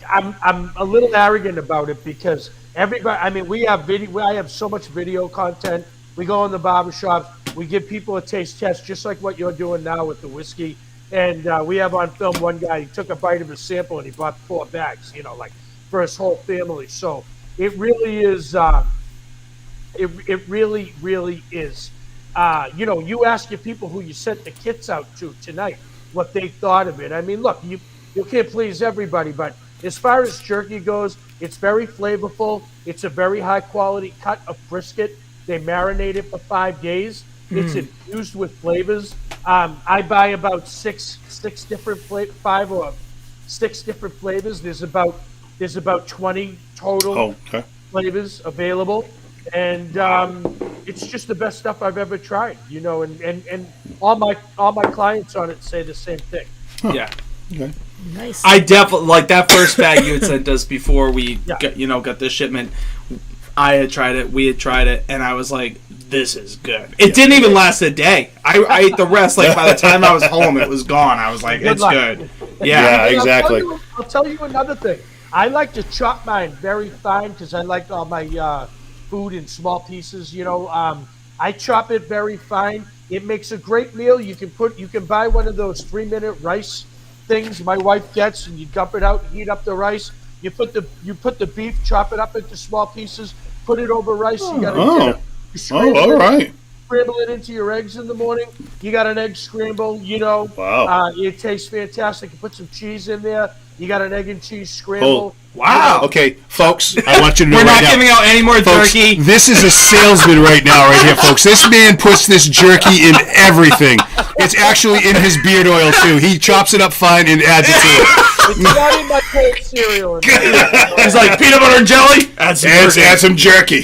I'm a little arrogant about it because everybody. I mean, we have video. I have so much video content. We go in the barbershops. We give people a taste test, just like what you're doing now with the whiskey. And we have on film one guy, he took a bite of his sample and he bought 4 bags, for his whole family. So it really is, it really, really is. You ask your people who you sent the kits out to tonight what they thought of it. I mean, look, you can't please everybody, but as far as jerky goes, it's very flavorful. It's a very high quality cut of brisket. They marinate it for 5 days. It's infused with flavors. I buy about 5 or 6 different flavors. There's about 20 total flavors available, and it's just the best stuff I've ever tried. And all my clients on it say the same thing. Yeah. Okay. Nice. I definitely like that first bag you had sent us before we got this shipment. I had tried it, we had tried it, and I was like, this is good. It didn't even last a day. I ate the rest. Like, by the time I was home, it was gone. I was like, it's good. Yeah, exactly. I'll tell you another thing. I like to chop mine very fine because I like all my food in small pieces. I chop it very fine. It makes a great meal. You can buy one of those 3-minute rice things my wife gets, and you dump it out, heat up the rice. You put the beef, chop it up into small pieces, put it over rice. You got dinner. All right. Scramble it into your eggs in the morning. You got an egg scramble. Wow. It tastes fantastic. You put some cheese in there. You got an egg and cheese scramble. Wow. Okay, folks, I want you to know we're right not now, giving out any more folks, jerky. This is a salesman right now, right here, folks. This man puts this jerky in everything. It's actually in his beard oil too. He chops it up fine and adds it to it. It's not in my cold cereal. He's like, peanut butter and jelly? Add some jerky.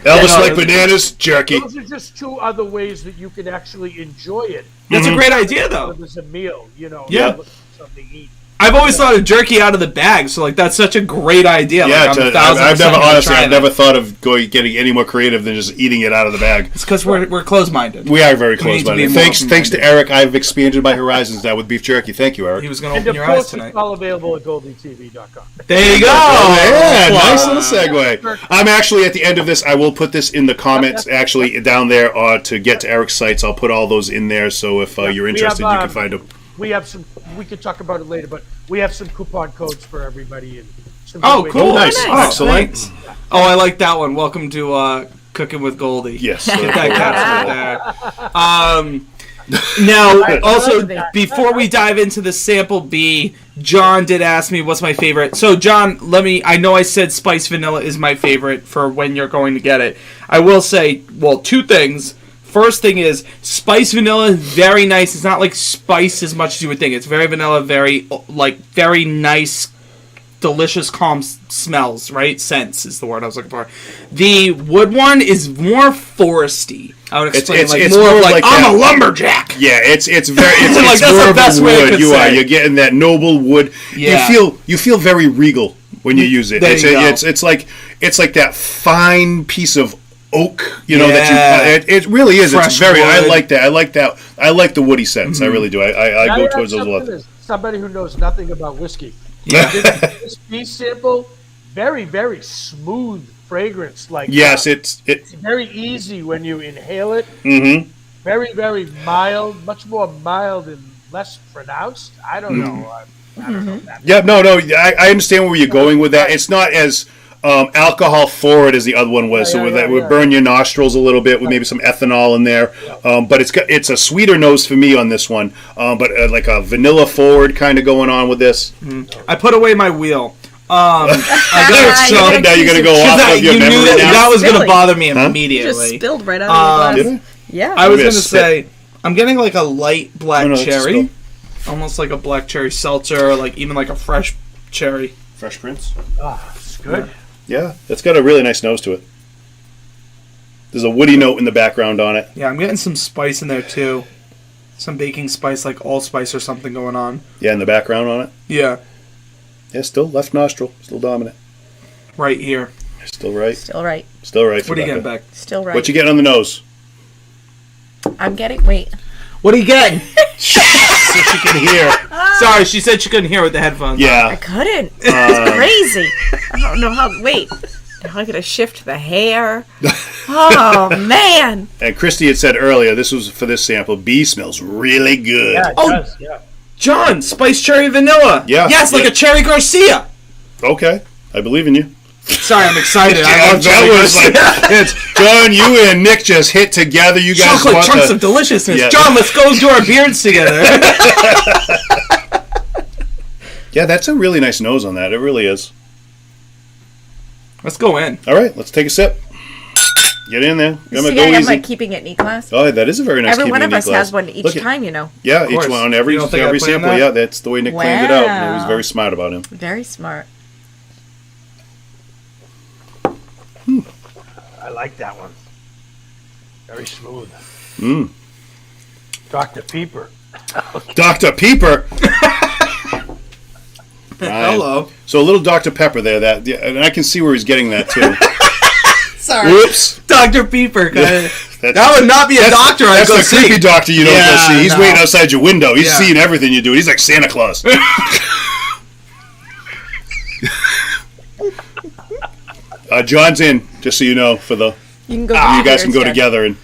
Elvis like bananas, jerky. Those are just 2 other ways that you can actually enjoy it. That's a great idea, though. As a meal, Yeah. Something to eat. I've always thought of jerky out of the bag, so that's such a great idea. Yeah, I've never thought of getting any more creative than just eating it out of the bag. It's because we're closed-minded. We are very closed-minded. Thanks to Eric, I've expanded my horizons now with beef jerky. Thank you, Eric. He was going to open your eyes tonight. It's all available at goldytv.com. There you go. Yeah, nice little segue. I'm actually at the end of this. I will put this in the comments, actually down there to get to Eric's sites. I'll put all those in there, so if you're interested, you can find them. We have some. We could talk about it later, but we have some coupon codes for everybody. And some cool! Nice, excellent. Thanks. Oh, I like that one. Welcome to Cooking with Goldie. Yes, get that capsule there. Now, also before we dive into the sample B, John did ask me what's my favorite. So, John, I know I said spiced vanilla is my favorite for when you're going to get it. I will say, 2 things. First thing is, spiced vanilla is very nice. It's not like spice as much as you would think. It's very vanilla, very nice, delicious, calm smells, right? Scents is the word I was looking for. The wood one is more foresty. I would explain it's more like I'm a lumberjack. Yeah, it's very it's like, that's more the best of a way wood. You're getting that noble wood. Yeah. You feel very regal when you use it. It's like that fine piece of oak, that it really is. Fresh it's very wood. I like that. I like the woody scents. I really do. I go towards those a lot. Somebody who knows nothing about whiskey. Yeah. This beef sample, very, very smooth fragrance. Yes, it's very easy when you inhale it. Mm-hmm. Very, very mild, much more mild and less pronounced. I don't know. I don't know that. Yeah, no. I understand where you're going with that. It's not as Alcohol forward, as the other one was, that would burn your nostrils a little bit with maybe some ethanol in there. But it's a sweeter nose for me on this one, but like a vanilla forward kind of going on with this. I put away my wheel. Now you're gonna go off of your you memory knew now. that was gonna bother me immediately. You just spilled right out of your glass. Yeah. I was Maybe gonna a sip. say I'm getting like a light black No, that's cherry, still- almost like a black cherry seltzer, like even like a fresh cherry. Fresh Prince. It's good. Yeah, it's got a really nice nose to it. There's a woody note in the background on it. Yeah, I'm getting some spice in there too. Some baking spice, like allspice or something going on. Yeah, in the background on it. Yeah, Yeah, still left nostril, still dominant. right here. Still right. Still right. Still right. What are you getting Rebecca. back? Still right. What you getting on the nose? I'm getting. Wait. What are you getting? So she can hear. Sorry, she said she couldn't hear with the headphones. I Yeah. couldn't. It's crazy. I don't know how. Wait. Now I gotta shift the hair. Oh man. And Christy had said earlier, this was for this sample. B smells really good. Yeah, it does. Yeah. John, spice cherry vanilla. Yeah. Yes, like Yeah. a cherry Garcia. Okay, I believe in you. Sorry, I'm excited. I Yeah, love cherry that was Garcia. like, it's John, you and Nick just hit together. You guys Chocolate want chunks the- of deliciousness. Yeah. John, let's go do our beards together. Yeah, that's a really nice nose on that. It really is. Let's go in. All right, let's take a sip. Get in there. I'm See, gonna go I am easy. like keeping it neat class. Oh, that is a very nice. Every one keeping of it us neat has glass. one each Look at- time, you know. Yeah, Of each course. one on every You don't think I every planned sample. that? Yeah, that's the way Nick planned it out. And he was Wow. very smart about him. Very smart. I like that one. Very smooth. Mm. Dr. Pieper. Dr. Pepper. Hello. So a little Dr. Pepper there. That, yeah, and I can see where he's getting that too. Sorry. Whoops. Dr. Pieper. That's- That would not be a doctor I'd That's go the see. creepy doctor you don't go Yeah, see. He's no. waiting outside your window. He's Yeah. seeing everything you do. He's like Santa Claus. John's in, just so you know, for the You can go. you guys can go together and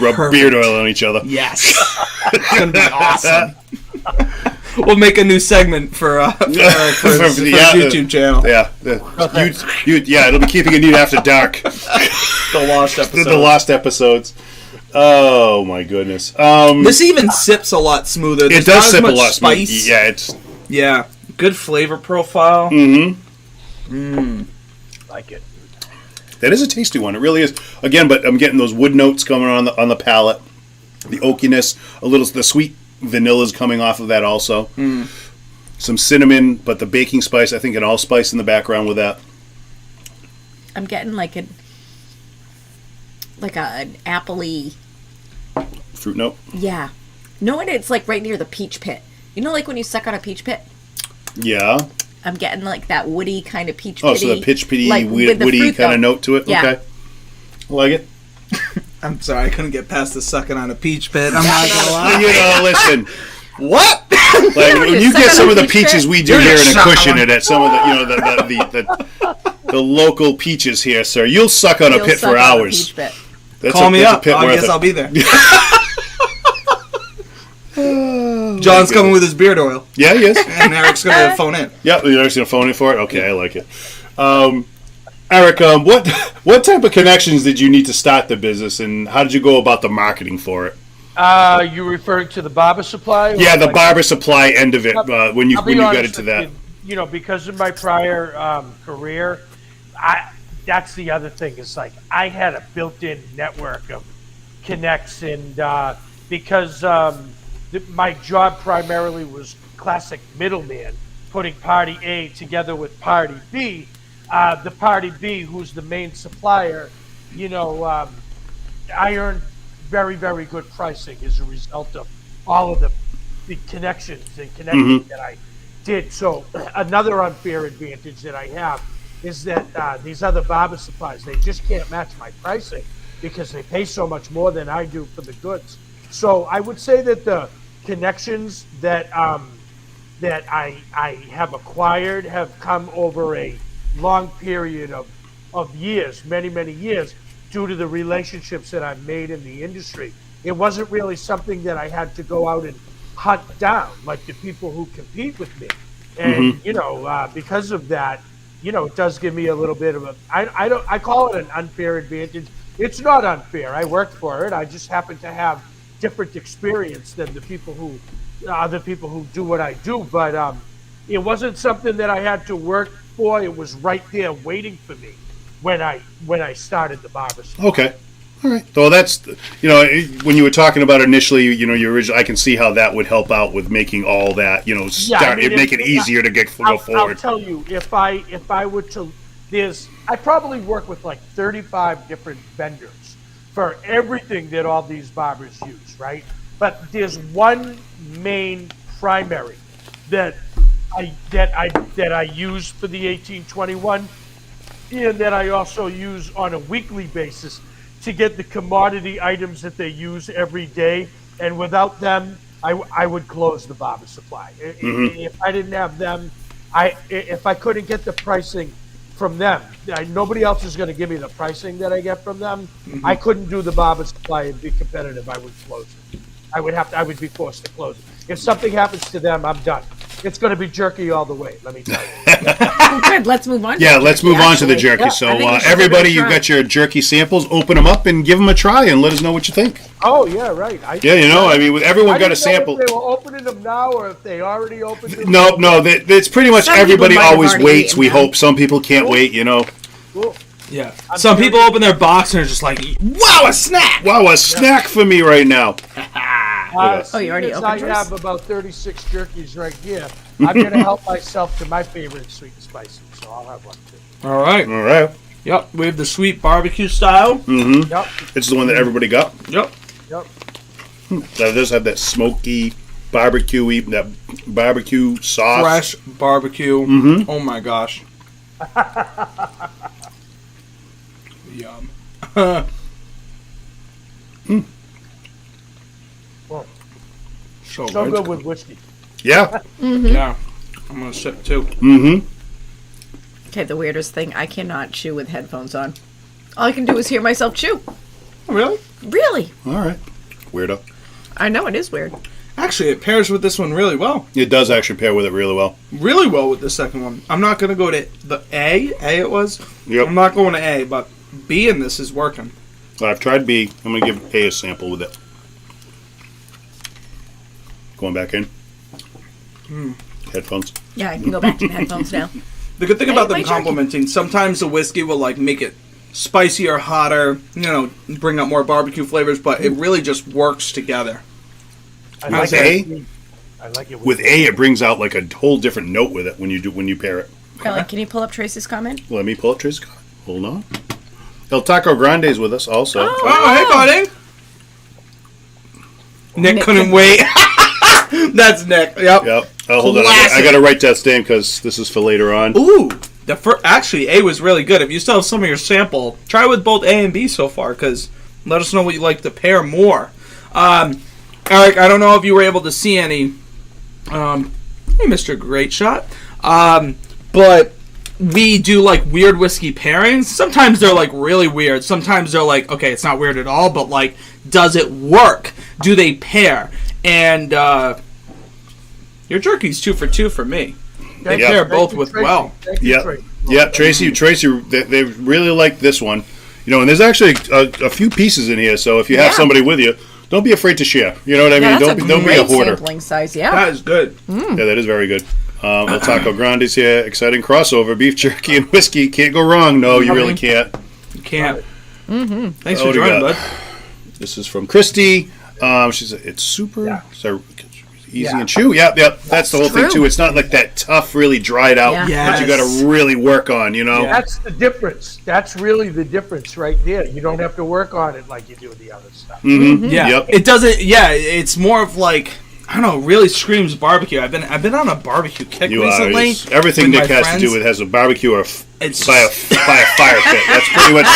rub Perfect. beard oil on each other. Yes. It's going to be awesome. We'll make a new segment for his YouTube channel. Yeah, it'll be keeping it neat after dark. The lost episode. The lost episodes. Oh my goodness. This even sips a lot smoother. It There's does not as sip a much lot. spice. Yeah, it's. Yeah. Good flavor profile. Like it. That is a tasty one. It really is. Again, but I'm getting those wood notes coming on the palate. The oakiness, a little the sweet vanilla's coming off of that also. Some cinnamon, but the baking spice, I think an allspice in the background with that. I'm getting like an appley. Fruit note. Yeah. No, and it's like right near the peach pit. You know, like when you suck on a peach pit. Yeah. I'm getting like that woody kind of peach. Oh, so the pitch pitty, like, with the woody fruit, kind of though. note to it. Yeah. Okay. I like it. I'm sorry, I couldn't get past the sucking on a peach pit. I'm not going to lie. You know, listen. What? Like when you get some of the peaches we do You're here in just a cushion sucking. it at some of the local peaches here, sir. You'll suck on a You'll pit suck for on a hours. peach pit. Call me up. pit I worth guess it. I'll be there. John's coming with his beard oil. Yeah, he is. And Eric's going to phone in. Yeah, you're actually gonna phone in for it. Okay, I like it. Eric, what type of connections did you need to start the business, and how did you go about the marketing for it? You referring to the barber supply? Or Yeah, the like- barber supply end of it when you I'll be got honest into with that. You know, because of my prior career, that's the other thing. Is like I had a built-in network of connects, and because my job primarily was classic middleman, putting party A together with party B. The party B, who's the main supplier, you know, I earned very, very good pricing as a result of all of the connections that I did. So another unfair advantage that I have is that these other barber supplies, they just can't match my pricing because they pay so much more than I do for the goods. So I would say that the connections that that I have acquired have come over a long period of years, many years, due to the relationships that I've made in the industry. It wasn't really something that I had to go out and hunt down like the people who compete with me. And, you know, because of that, it does give me a little bit of I call it an unfair advantage. It's not unfair. I worked for it. I just happen to have different experience than the people who do what I do. But it wasn't something that I had to work for. It was right there waiting for me when I started the barber shop. Okay. All right. So that's, when you were talking about initially, your original, I can see how that would help out with making all that, make it easier to go forward. I'll tell you, if I were to, I probably work with like 35 different vendors for everything that all these barbers use, right? But there's one main primary that I use for the 1821, and that I also use on a weekly basis to get the commodity items that they use every day. And without them, I would close the barber supply. If I didn't have them, if I couldn't get the pricing from them, nobody else is going to give me the pricing that I get from them. I couldn't do the barber supply and be competitive. I would close it. I would be forced to close it. If something happens to them, I'm done. It's going to be jerky all the way, let me tell you. Good, let's move on. Yeah, let's move on to the jerky. Yeah, so everybody, you've got your jerky samples. Open them up and give them a try and let us know what you think. Oh, yeah, right. With everyone got a sample. If they were opening them now or if they already opened them. No, it's pretty much everybody always waits. We hope. Some people can't wait, Cool. Yeah. Some people open their box and are just like, wow, a snack! Wow, a snack for me right now. You already opened yours? I have about 36 jerkies right here. I'm going to help myself to my favorite sweet and spicy, so I'll have one too. All right. Yep, we have the sweet barbecue style. Mm-hmm. Yep. It's the one that everybody got. Yep. That does have that smoky, barbecue-y, that barbecue sauce. Fresh barbecue. Mm-hmm. Oh my gosh. Yum. So good with whiskey. Yeah. Yeah. I'm going to sip too. Mm-hmm. Okay, the weirdest thing, I cannot chew with headphones on. All I can do is hear myself chew. Really? Really? All right. Weirdo. I know, it is weird. Actually, it pairs with this one really well. It does actually pair with it really well. Really well with the second one. I'm not going to go to the A. A it was? Yep. I'm not going to A, but B in this is working. Well, I've tried B. I'm going to give A a sample with it. Going back in. Headphones. Yeah, I can go back to the headphones now. The good thing about them my jerky. complementing, sometimes the whiskey will make it spicier, hotter, bring out more barbecue flavors, but it really just works together. I like it with A, it brings out like a whole different note with it when you pair it. Can you pull up Tracy's comment? Let me pull up Tracy's comment. Hold on. El Taco Grande is with us also. Oh, hey, buddy. Nick couldn't wait. That's Nick. Yep. Oh, hold on. I got to write that down because this is for later on. Ooh. Actually, A was really good. If you still have some of your sample, try with both A and B so far, because let us know what you like to pair more. Eric, I don't know if you were able to see any. Hey, Mr. Great Shot. But we do weird whiskey pairings. Sometimes they're really weird. Sometimes they're okay, it's not weird at all, but does it work? Do they pair? And your jerky's 2 for 2 for me. They pair both with Tracy. well. Yeah, Tracy, they really like this one. And there's actually a few pieces in here, so if you have somebody with you, don't be afraid to share. You know what I mean? Don't be a hoarder. Sampling size, yeah. That is good. Yeah, that is very good. El Taco Grande's here. Exciting crossover. Beef jerky and whiskey. Can't go wrong. No, you really can't. You can't. Thanks for joining, bud. This is from Christy. She said, it's super easy and chew. Yep. That's the whole thing, too. It's not like that tough, really dried out that you got to really work on, That's the difference. That's really the difference right there. You don't have to work on it like you do the other stuff. Mm-hmm. Yeah. Yep. It doesn't, it's more of I don't know, really screams barbecue. I've been on a barbecue kick recently. Everything Nick has to do with has a barbecue or by a fire pit. That's pretty much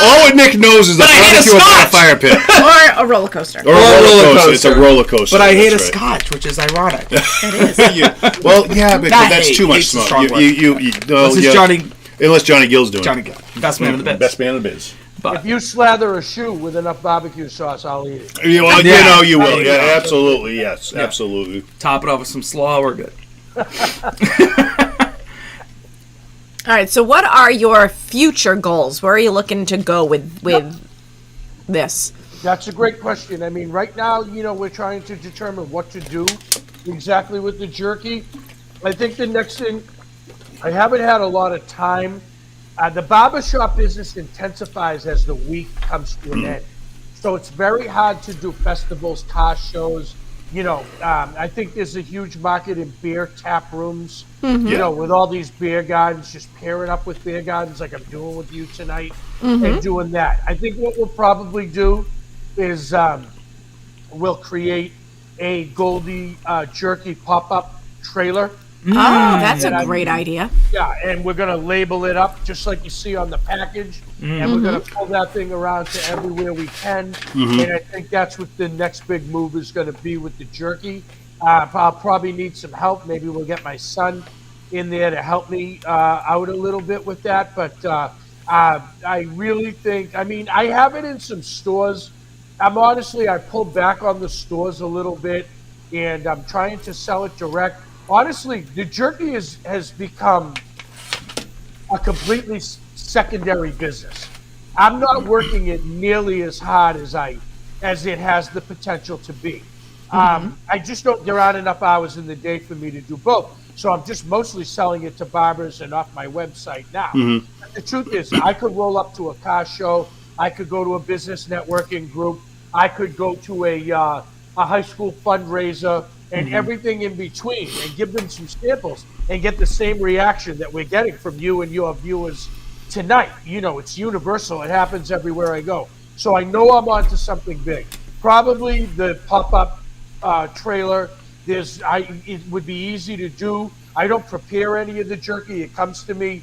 all what Nick knows is a barbecue or by a fire pit. Or a roller coaster. Or a roller coaster. It's a roller coaster. But I hate a scotch, which is ironic. It is. Well, yeah, but that's too much smoke. Unless Johnny Gill's doing it. Johnny Gill. Best man in the biz. Best man in the biz. But if you slather a shoe with enough barbecue sauce, I'll eat it. You will. Yeah, absolutely. Yes, absolutely. Top it off with some slaw. We're good. All right. So, what are your future goals? Where are you looking to go with this? That's a great question. I mean, right now, we're trying to determine what to do exactly with the jerky. I think the next thing, I haven't had a lot of time. The barbershop business intensifies as the week comes to an end. So it's very hard to do festivals, car shows. I think there's a huge market in beer tap rooms, with all these beer gardens, just pairing up with beer gardens like I'm doing with you tonight and doing that. I think what we'll probably do is we'll create a Goldy jerky pop-up trailer. Oh, that's a great idea. Yeah, and we're going to label it up just like you see on the package, and we're going to pull that thing around to everywhere we can, and I think that's what the next big move is going to be with the jerky. I'll probably need some help. Maybe we'll get my son in there to help me out a little bit with that, but I really think, I have it in some stores. I pulled back on the stores a little bit, and I'm trying to sell it direct. Honestly, the jerky has become a completely secondary business. I'm not working it nearly as hard as it has the potential to be. I just don't. There aren't enough hours in the day for me to do both. So I'm just mostly selling it to barbers and off my website now. But the truth is, I could roll up to a car show. I could go to a business networking group. I could go to a high school fundraiser. And everything in between, and give them some samples and get the same reaction that we're getting from you and your viewers tonight. It's universal. It happens everywhere I go. So I know I'm onto something big. Probably the pop-up trailer. It would be easy to do. I don't prepare any of the jerky. It comes to me,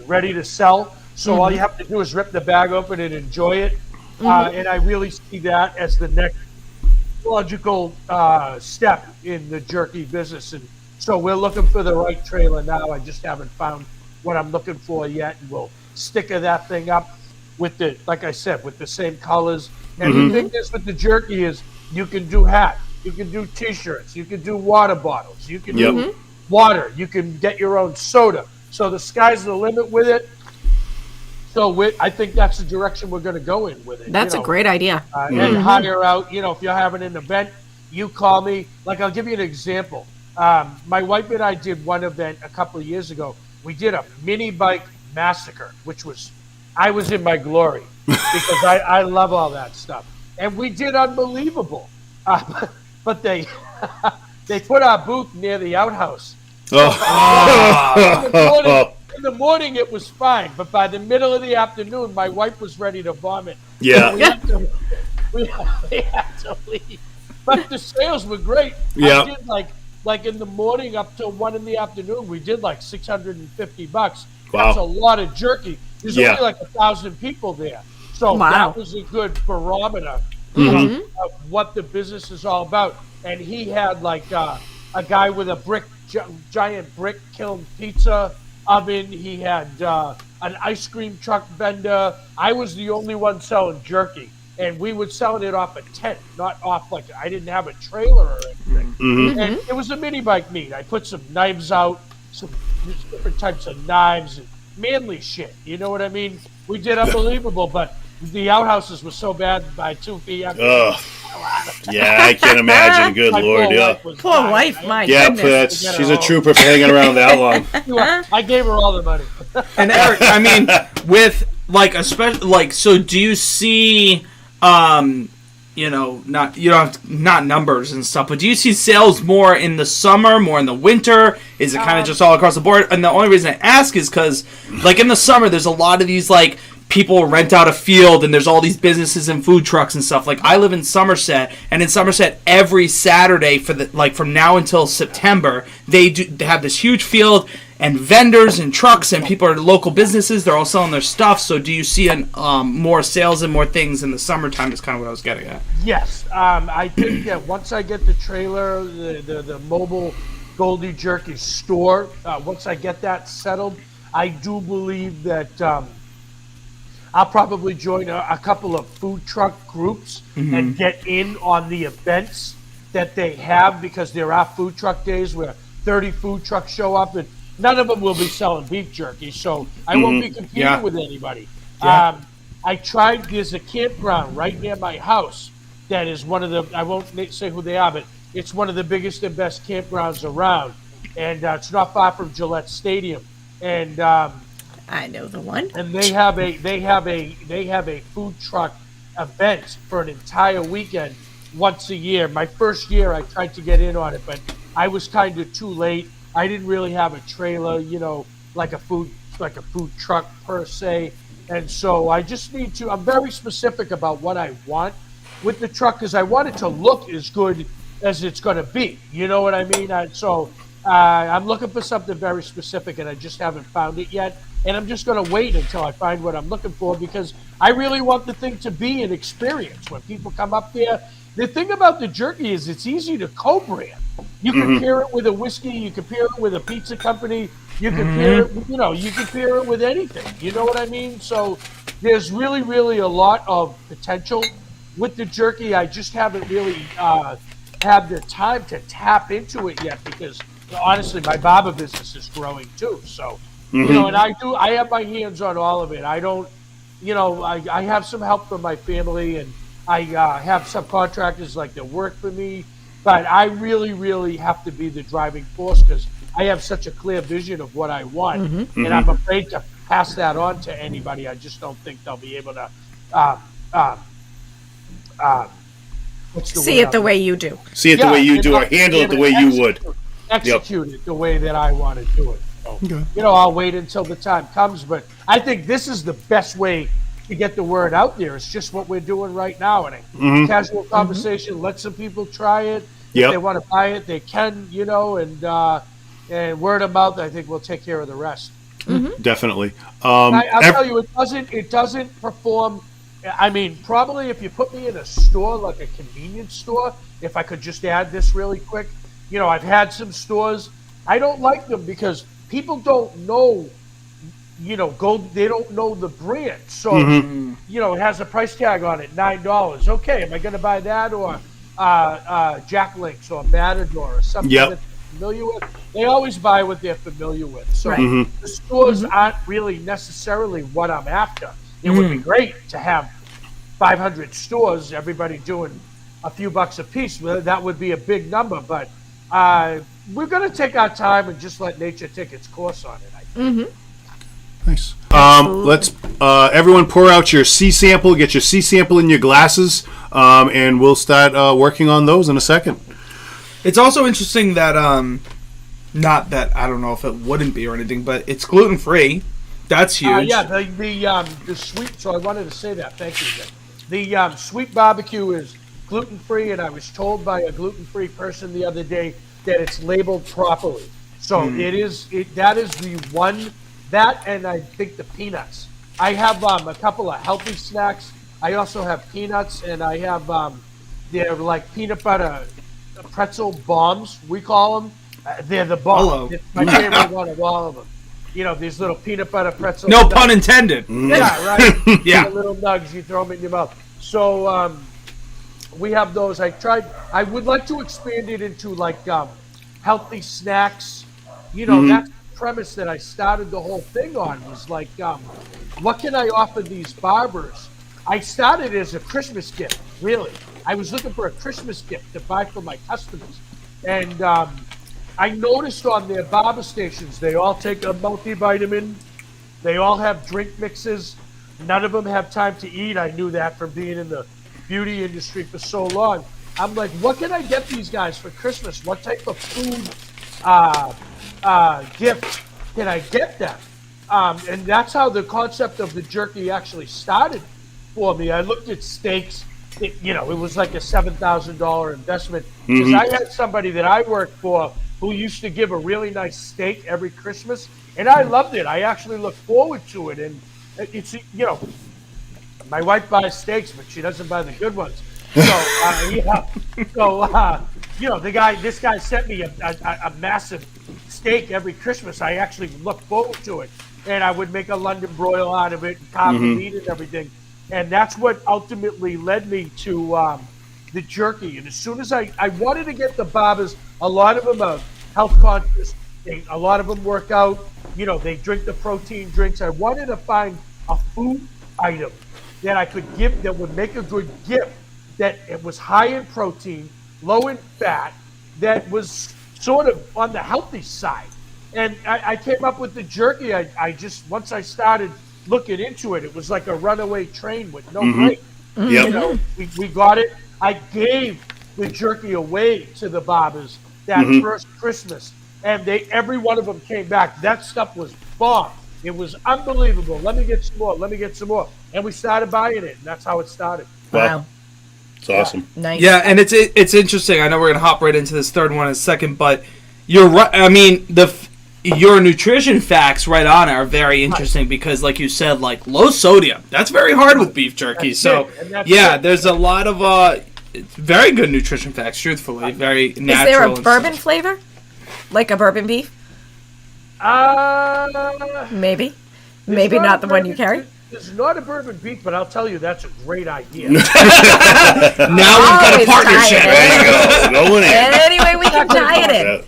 ready to sell. So all you have to do is rip the bag open and enjoy it. And I really see that as the next logical step in the jerky business, and so we're looking for the right trailer now. I just haven't found what I'm looking for yet, and we'll sticker that thing up with like I said, with the same colors. And the thing is with the jerky is you can do hats, you can do t-shirts, you can do water bottles, you can do water, you can get your own soda. So the sky's the limit with it. So I think that's the direction we're going to go in with it. That's a great idea. And hire out, if you're having an event, you call me. Like, I'll give you an example. My wife and I did one event a couple of years ago. We did a mini bike massacre, I was in my glory because I love all that stuff. And we did unbelievable. But they put our booth near the outhouse. In the morning, it was fine, but by the middle of the afternoon, my wife was ready to vomit. Yeah. We had to leave. But the sales were great. Yeah. I did like in the morning up till 1 in the afternoon, we did like $650. Wow. That's a lot of jerky. There's only like 1,000 people there. So that was a good barometer of what the business is all about. And he had like a guy with a giant brick kiln pizza oven. He had an ice cream truck vendor. I was the only one selling jerky, and we were selling it off a tent, not off I didn't have a trailer or anything. And it was a mini bike meet. I put some knives out, some different types of knives and manly shit. You know what I mean? We did unbelievable, but the outhouses were so bad by 2 p.m. Yeah, I can imagine. Good Lord, yeah. Poor wife, my goodness. She's a trooper for hanging around that long. I gave her all the money. And Eric, with so do you see, not numbers and stuff, but do you see sales more in the summer, more in the winter? Is it kind of just all across the board? And the only reason I ask is because, in the summer, there's a lot of these people rent out a field, and there's all these businesses and food trucks and stuff. I live in Somerset, and in Somerset, every Saturday for from now until September, they have this huge field and vendors and trucks, and people are local businesses. They're all selling their stuff. So, do you see more sales and more things in the summertime? Is kind of what I was getting at. Yes, I think that once I get the trailer, the mobile Goldy Jerky store, once I get that settled, I do believe that. I'll probably join a couple of food truck groups and get in on the events that they have, because there are food truck days where 30 food trucks show up, and none of them will be selling beef jerky, so I won't be competing with anybody. Yeah. I tried. There's a campground right near my house that is one of the. I won't say who they are, but it's one of the biggest and best campgrounds around, and it's not far from Gillette Stadium. And I know the one. And they have a food truck event for an entire weekend once a year. My first year, I tried to get in on it, but I was kind of too late. I didn't really have a trailer, like a food truck per se. And so I just need to. I'm very specific about what I want with the truck because I want it to look as good as it's going to be. You know what I mean? I'm looking for something very specific, and I just haven't found it yet. And I'm just going to wait until I find what I'm looking for because I really want the thing to be an experience. When people come up there, the thing about the jerky is it's easy to co-brand. You can pair it with a whiskey. You can pair it with a pizza company. You can pair it, you can pair it with anything. You know what I mean? So there's really, really a lot of potential with the jerky. I just haven't really had the time to tap into it yet because honestly, my barber business is growing too. So, and I have my hands on all of it. I don't, I have some help from my family and I have subcontractors that work for me, but I really, really have to be the driving force because I have such a clear vision of what I want, and I'm afraid to pass that on to anybody. I just don't think they'll be able to see it the way you do. See it the way you do, or handle it the way you would. Execute it the way that I want to do it. So, I'll wait until the time comes, but I think this is the best way to get the word out there. It's just what we're doing right now, and a casual conversation. Let some people try it. If they want to buy it, they can. And word of mouth, I think, will take care of the rest. Definitely. I'll tell you, it doesn't perform. I mean, probably if you put me in a store, like a convenience store, if I could just add this really quick, I've had some stores. I don't like them because people don't know, they don't know the brand. So, it has a price tag on it, $9. Okay, am I going to buy that or Jack Links or Matador or something that they're familiar with? They always buy what they're familiar with. So the stores aren't really necessarily what I'm after. It would be great to have 500 stores, everybody doing a few bucks a piece. That would be a big number, but we're going to take our time and just let nature take its course on it, I think. Nice. Let's everyone pour out your C sample, get your C sample in your glasses, and we'll start working on those in a second. It's also interesting that, not that I don't know if it wouldn't be or anything, but it's gluten free. That's huge. The sweet. So I wanted to say that. Thank you. The sweet barbecue is gluten free, and I was told by a gluten free person the other day that it's labeled properly. So it is. That is the one. That and I think the peanuts. I have a couple of healthy snacks. I also have peanuts, and I have they're like peanut butter pretzel bombs. We call them. They're the bomb. Hello. It's my favorite one of all of them. These little peanut butter pretzels. No pun intended. Yeah, right. Yeah. The little nugs, you throw them in your mouth. So we have those. I would like to expand it into healthy snacks. That's the premise that I started the whole thing on was what can I offer these barbers? I started as a Christmas gift, really. I was looking for a Christmas gift to buy for my customers. And I noticed on their barber stations, they all take a multivitamin. They all have drink mixes. None of them have time to eat. I knew that from being in the beauty industry for so long. I'm like, what can I get these guys for Christmas? What type of food gift can I get them? And that's how the concept of the jerky actually started for me. I looked at steaks. It was like a $7,000 investment because I had somebody that I worked for who used to give a really nice steak every Christmas, and I loved it. I actually look forward to it, and it's my wife buys steaks, but she doesn't buy the good ones. So this guy sent me a massive steak every Christmas. I actually look forward to it, and I would make a London broil out of it and carve the meat and everything, and that's what ultimately led me to the jerky. And as soon as I wanted to get the barbers, a lot of them are health conscious, A lot of them work out. You know, they drink the protein drinks. I wanted to find a food item that I could give that would make a good gift, that it was high in protein, low in fat, that was sort of on the healthy side. And I came up with the jerky. I just, once I started looking into it, it was like a runaway train with no brake. Yep. You know, we got it. I gave the jerky away to the barbers that first Christmas, and every one of them came back. That stuff was bomb. It was unbelievable. Let me get some more. Let me get some more. And we started buying it, and that's how it started. Wow. It's awesome. Nice. Yeah, and it's interesting. I know we're gonna hop right into this third one in a second, but you're right. I mean, your nutrition facts right on are very interesting because, like you said, like low sodium. That's very hard with beef jerky. There's a lot of very good nutrition facts. Truthfully, very natural. Is there a bourbon flavor, like a bourbon beef? Maybe not the one you carry. There's not a bourbon beef, but I'll tell you that's a great idea. Now we've got a partnership. There you go. Going in. Anyway, we can diet it.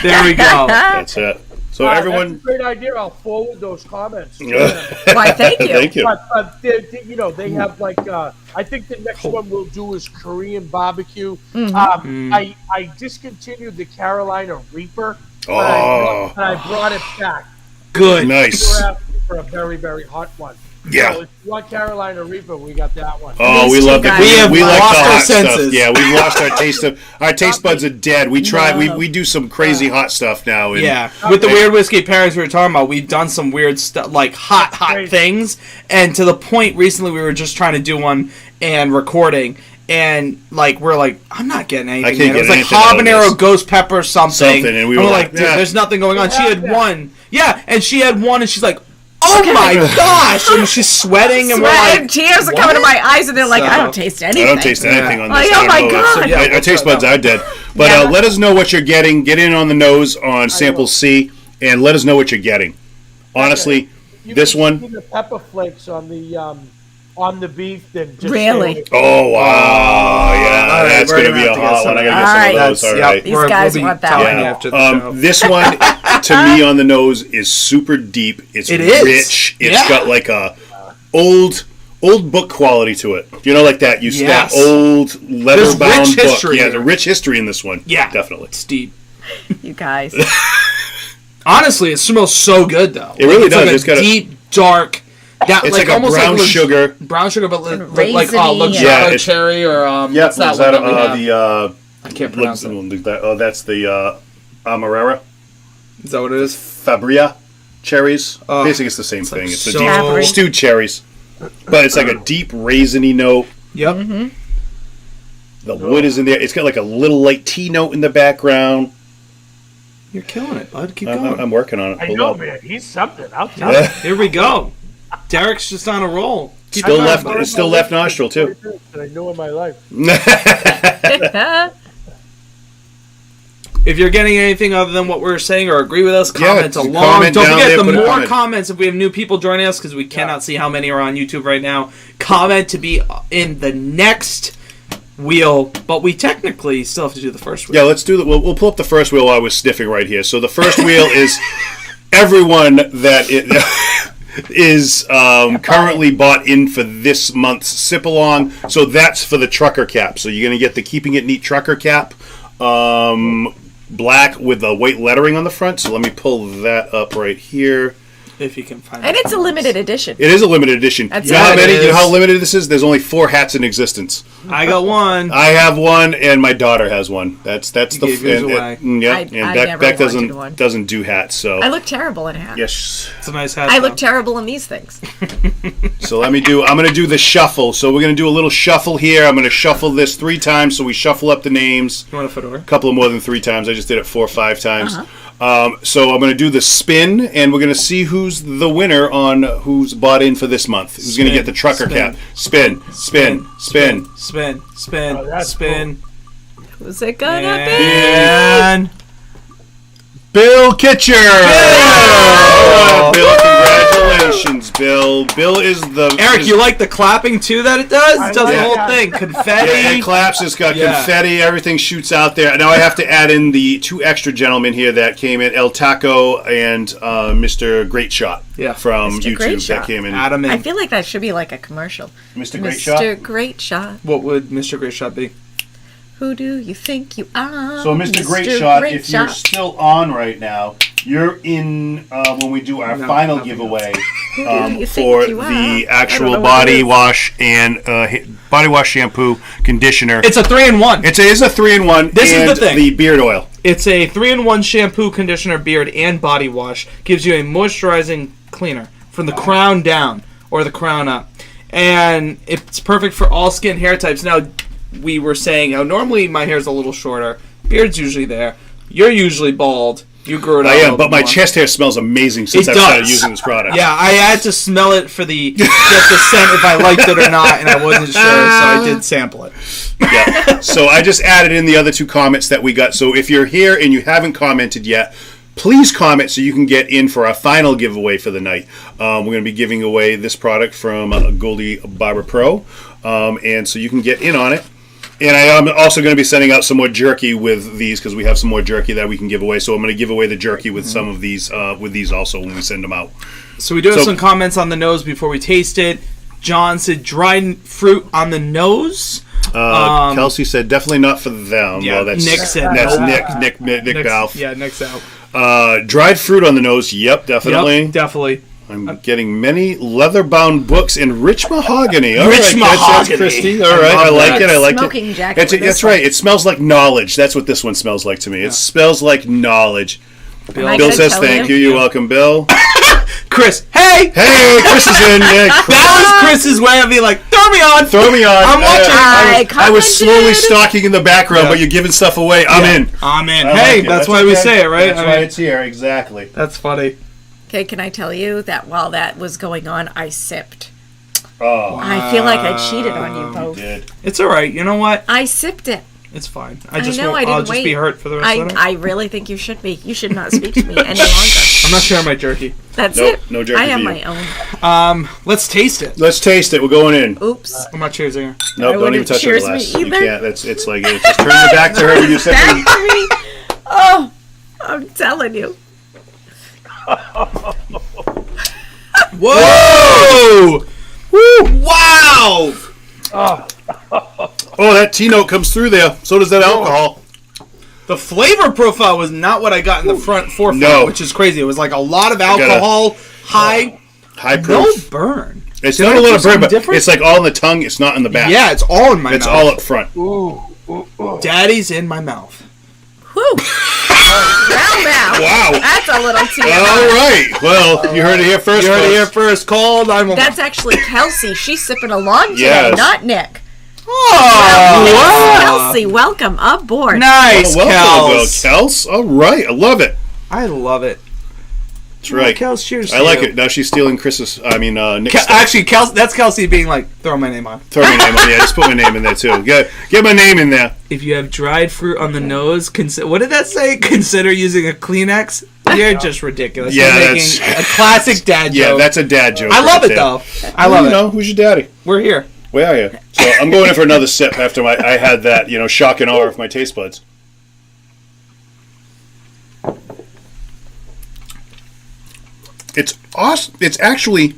There we go. That's it. So everyone, that's a great idea. I'll forward those comments. Why? Thank you. Thank you. But they have like I think the next one we'll do is Korean barbecue. I discontinued the Carolina Reaper. Oh, and I brought it back. Good. Nice. We're asking for a very, very hot one. Yeah. So if you want Carolina Reaper, we got that one. Oh, we love it. We have like lost the our hot senses. stuff. Yeah, we've lost our taste buds are dead. We try. We do some crazy hot stuff now. And, with the weird whiskey pairings we were talking about, we've done some weird stuff, like hot things, and to the point recently we were just trying to do one and recording. And like we're like, I'm not getting anything. It was like habanero, ghost pepper, something. And we were like, dude, there's nothing going on. She had one. Yeah, and she had one, and she's like, oh my gosh! And she's sweating, and we're like, tears are coming to my eyes, and they're like, I don't taste anything. I don't taste anything on this. Oh my god! Our taste buds are dead. But let us know what you're getting. Get in on the nose on sample C, and let us know what you're getting. Honestly, this one. The pepper flakes on the beef, then just really. Oh wow! Yeah, that's gonna be a hot one. I gotta get some of those. All right, these guys want that one after the show. This one, to me, on the nose is super deep. It's rich. It's got like a old book quality to it. You know, like that. That old leather-bound book. Yeah, there's a rich history in this one. Yeah, definitely. It's deep. You guys. Honestly, it smells so good though. It really does. Like it's got deep, dark. It's like a brown sugar. Brown sugar, but raisiny, cherry or what's that one? I can't pronounce it. Oh, that's the Amarera. Is that what it is? Fabria cherries. Basically, it's the same thing. It's the deep stewed cherries, but it's like a deep raisiny note. Yep. The wood is in there. It's got like a little light tea note in the background. You're killing it, bud. Keep going. I'm working on it. I know, man. He's something. I'll tell you. Here we go. Derek's just on a roll. Still left nostril too. That I know in my life. If you're getting anything other than what we're saying or agree with us, comment along. Don't forget, the more comments, if we have new people joining us, because we cannot see how many are on YouTube right now, comment to be in the next wheel, but we technically still have to do the first wheel. Yeah, let's do that. We'll pull up the first wheel while I was sniffing right here. So the first wheel is everyone that is currently bought in for this month's sip along. So that's for the trucker cap. So you're going to get the Keeping It Neat trucker cap, black with the white lettering on the front. So let me pull that up right here. If you can find it. And it's a limited edition. It is a limited edition. You know how limited this is? There's only 4 hats in existence. I got one. I have one, and my daughter has one. That's Beck doesn't do hats. So I look terrible in a hat. Yes, it's a nice hat. I look terrible in these things. So I'm gonna do the shuffle. So we're gonna do a little shuffle here. I'm gonna shuffle this 3 times. So we shuffle up the names. You want a fedora? A couple of more than 3 times. I just did it 4 or 5 times. So I'm going to do the spin, and we're going to see who's the winner on who's bought in for this month. Who's going to get the trucker cap? Spin, spin, spin, spin, spin, spin. Who's it going to be? And Bill Kitcher! Bill, congratulations, Bill. Bill is the... Eric, you like the clapping too that it does? It does the Yeah. whole thing. Confetti. Yeah, it claps. It's got Yeah. confetti. Everything shoots out there. Now I have to add in the 2 extra gentlemen here that came in, El Taco and Mr. Great Shot from Mr. YouTube Great that Shot. came in. Adam I and feel like that should be like a commercial. Mr. Great Shot? Mr. Great Shot. what would Mr. Great Shot be? Who do you think you are? So, Mr. Great Shot, if you're still on right now, you're in when we do our final giveaway for the actual body wash and body wash shampoo, conditioner. It's a 3-in-1. It is a 3-in-1. This is the thing. The beard oil. It's a 3-in-1 shampoo, conditioner, beard, and body wash. Gives you a moisturizing cleaner from the crown down or the crown up. And it's perfect for all skin hair types. Now, we were saying how normally my hair's a little shorter. Beard's usually there. You're usually bald. You grew it out. I am, but my chest hair smells amazing since I've started using this product. Yeah, I had to smell it for the get the scent if I liked it or not, and I wasn't sure, so I did sample it. Yeah. So I just added in the other 2 comments that we got. So if you're here and you haven't commented yet, please comment so you can get in for our final giveaway for the night. We're going to be giving away this product from Goldy Barber Pro, and so you can get in on it. And I am also going to be sending out some more jerky with these because we have some more jerky that we can give away. So I'm going to give away the jerky with some of these with these also when we send them out. So we do have some comments on the nose before we taste it. John said dried fruit on the nose. Kelsey said definitely not for them. Yeah, well, that's Nick said that's no. Nick Balf. Yeah, Nick's out. Dried fruit on the nose. Yep, definitely. Yep, definitely. I'm getting many leather-bound books in rich mahogany. All Rich right, mahogany. That's Christy. All right, I like it. I like Smoking it. jacket. That's right. It smells like knowledge. That's what this one smells like to me. It smells like knowledge. Bill says thank you. You're welcome, Bill. Chris, hey! Hey, Chris is in. Yeah, That was Chris's way of being like, throw me on! throw me on. I'm watching. I was slowly stalking in the background, but you're giving stuff away. I'm in. I'm in. I Hey, like it. that's why we okay. say it, right? That's why it's here. Exactly. That's funny. Okay, can I tell you that while that was going on, I sipped. Oh, I feel like I cheated on you both. did. It's all right. You know what? I sipped it. It's fine. I know, I didn't I'll just wait. be hurt for the rest of the night. I really think you should be. You should not speak to me any longer. I'm not sharing my jerky. That's Nope, it. no jerky I have for my you. own. Let's taste it. Let's taste it. We're going in. Oops. I'm not cheersing her. Nope, don't even wouldn't touch her cheers glass. me You either. can't. It's like just turn your back to her when you sip Back it. to me. Oh, I'm telling you. Whoa! Woo! Wow! Oh, that tea note comes through there. So does that alcohol. The flavor profile was not what I got in the forefront, No. which is crazy. It was like a lot of alcohol, high High no proof. burn. It's Did not I a lot do of burn, something but different? it's like all in the tongue. It's not in the back. Yeah, it's all in my It's mouth. all up front. Daddy's in my mouth. Whew. Well, now. Wow. That's a little too All right. Well, you heard it here first. You heard it here folks. first. Call 911. That's actually Kelsey. She's sipping along today, Yes. not Nick. Oh, Kelsey, welcome aboard. nice, Oh, welcome, Kels. Kels. All right. I love it. I love it. That's right. Kels, cheers. I to like you. it. Now she's stealing Chris's. I mean, Nick's stuff. Actually, that's Kelsey being like, throw my name on. Throw my name on. Yeah, just put my name in there too. Get my name in there. If you have dried fruit on the nose, what did that say? Consider using a Kleenex. You're just ridiculous. Yeah, You're making a classic dad Yeah, joke. that's a dad joke. I love right it there. though. I love You it. know, who's your daddy? We're here. Where are you? So I'm going in for another sip after I had that, shock and awe of my taste buds. It's awesome. It's actually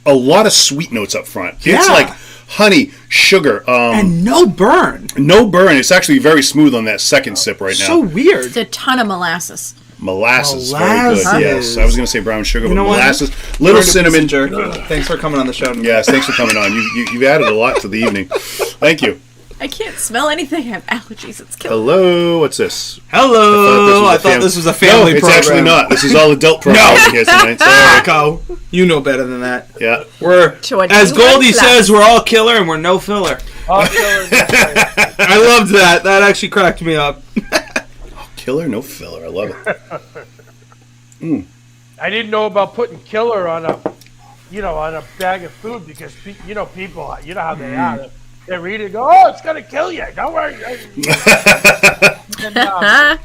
a lot of sweet notes up front. It's Yeah. like honey, sugar, And no burn. no burn. It's actually very smooth on that second sip right So now. weird. It's a ton of molasses. Molasses, very Molasses. good. Yes, I was going to say brown sugar, but know what? molasses, little cinnamon. jerky. Thanks for coming on the show. Yes, thanks for coming on. You've added a lot to the evening. Thank you. I can't smell anything. I have allergies. It's killing me. Hello, what's this? Hello. I thought this was a family No, it's program. actually not. This is all adult programming here tonight. Sorry. Go. You know better than that. Yeah. We're, To a as new Goldie one says, we're all killer and we're no filler. I'll kill her. I loved that. That actually cracked me up. Killer, no filler. I love it. I didn't know about putting killer on a bag of food because people, you know how they are. They read it and go, oh, it's gonna kill you. Don't worry. And,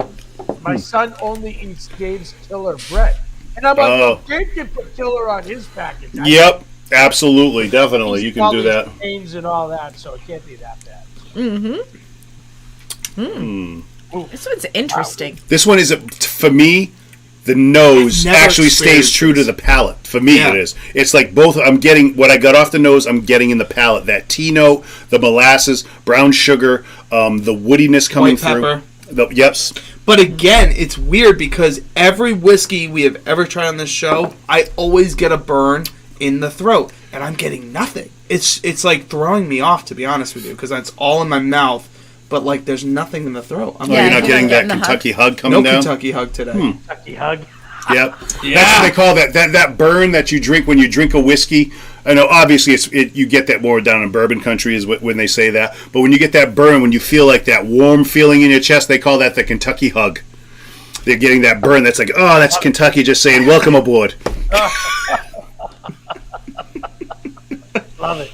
my son only eats Dave's Killer bread, and I'm like, Oh. Dave can put killer on his package. Yep. Absolutely, definitely, you can do that. Pains and all that, so it can't be that bad. This one's interesting. This one is, for me, the nose actually stays true to the palate. For me, it is. It's like both. I'm getting what I got off the nose. I'm getting in the palate. That tea note, the molasses, brown sugar, the woodiness coming through. Yes. But again, it's weird because every whiskey we have ever tried on this show, I always get a burn in the throat, and I'm getting nothing. It's like throwing me off, to be honest with you, because it's all in my mouth. But, like, there's nothing in the throat. You're not getting that Kentucky hug coming down? No Kentucky hug today. Kentucky hug. Yep. That's what they call that burn that you drink when you drink a whiskey. I know, obviously, you get that more down in bourbon country is when they say that. But when you get that burn, when you feel like that warm feeling in your chest, they call that the Kentucky hug. They're getting that burn. That's like, oh, that's Kentucky just saying, welcome aboard. Love it.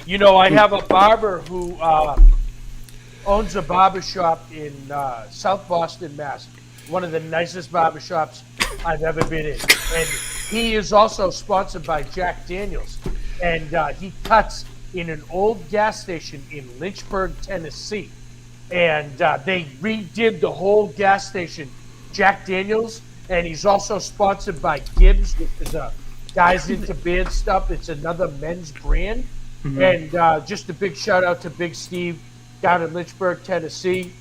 You know, I have a barber who owns a barber shop in South Boston, Mass. One of the nicest barber shops I've ever been in. And he is also sponsored by Jack Daniels. And he cuts in an old gas station in Lynchburg, Tennessee. And they redid the whole gas station, Jack Daniels. And he's also sponsored by Gibbs, which is a guys into beard stuff. It's another men's brand. And just a big shout out to Big Steve down in Lynchburg, Tennessee,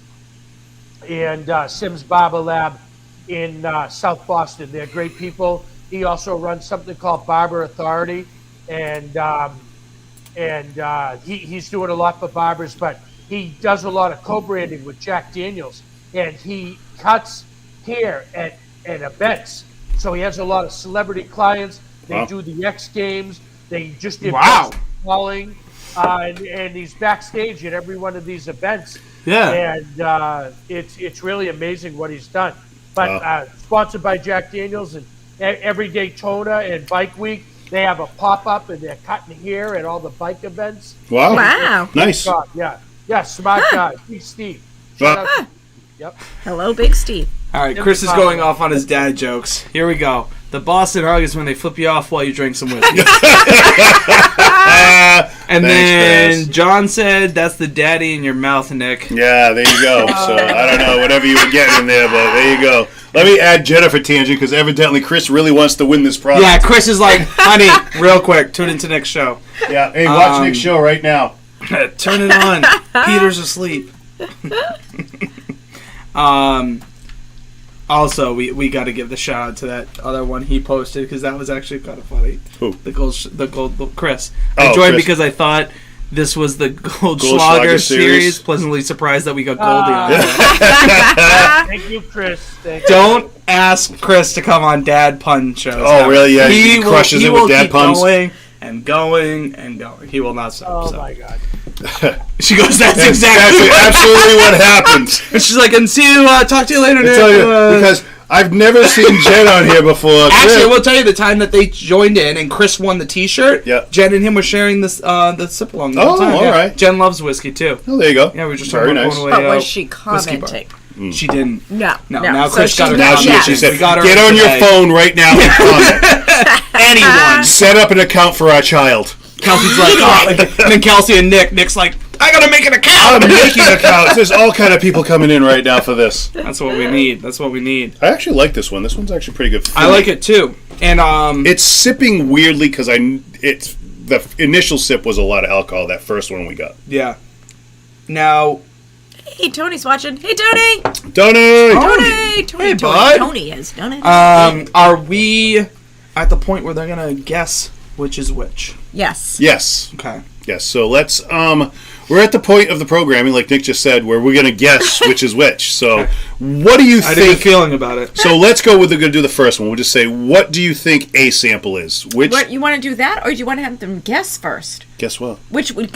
and Sims Barber Lab in South Boston. They're great people. He also runs something called Barber Authority, and he's doing a lot for barbers, but he does a lot of co-branding with Jack Daniels, and he cuts hair at events. So he has a lot of celebrity clients. They do the X Games. They just did calling, and he's backstage at every one of these events. Yeah, and it's really amazing what he's done. But sponsored by Jack Daniels, and every Daytona and Bike Week, they have a pop-up, and they're cutting hair at all the bike events. Wow. Nice. Yeah, smart guy. Big Steve. Shout out to Yep. Hello, Big Steve. All right, Chris is going off on his dad jokes. Here we go. The Boston hug is when they flip you off while you drink some whiskey. And then Chris. John said, that's the daddy in your mouth, Nick. Yeah, there you go. So, I don't know, whatever you were getting in there, but there you go. Let me add Jennifer tangent, because evidently Chris really wants to win this product. Yeah, Chris is like, honey, real quick, tune into Nick's show. Yeah, hey, watch Nick's show right now. Turn it on. Peter's asleep. Also, we got to give the shout out to that other one he posted, because that was actually kind of funny. Who? The Chris. I joined Chris. Because I thought this was the Goldschlager series. Pleasantly surprised that we got Goldie on. Thank you, Chris. Don't ask Chris to come on dad pun shows. Oh, really? Yeah, he crushes it with dad puns. Going and going and going. He will not stop. Oh, my God. She goes, that's exactly absolutely what happens. And she's like, and see you, talk to you later, Nick. Because I've never seen Jen on here before. Actually, I will tell you the time that they joined in and Chris won the t-shirt. Yeah. Jen and him were sharing this, the sip along the whole time. All right. Jen loves whiskey, too. Oh, there you go. Yeah, we were just very nice. But was she commenting? She didn't. No. Now Chris got her. Now she said, get on your phone right now and comment. Anyone. Set up an account for our child. Kelsey's like, and then Kelsey and Nick's like, I gotta make an account. I'm making accounts. There's all kind of people coming in right now for this. That's what we need. I actually like this one. This one's actually pretty good. I like it too. And it's sipping weirdly because the initial sip was a lot of alcohol. That first one we got. Yeah. Now. Hey, Tony's watching. Hey, Tony. Tony, hey, bud. Tony is. Tony. Are we at the point where they're gonna guess which is which? Yes. Okay. Yes. So let's we're at the point of the programming, like Nick just said, where we're going to guess which is which. So, what do you think? I have a feeling about it. So let's go with do the first one. We'll just say, what do you think a sample is? What, you want to do that, or do you want to have them guess first? Guess what?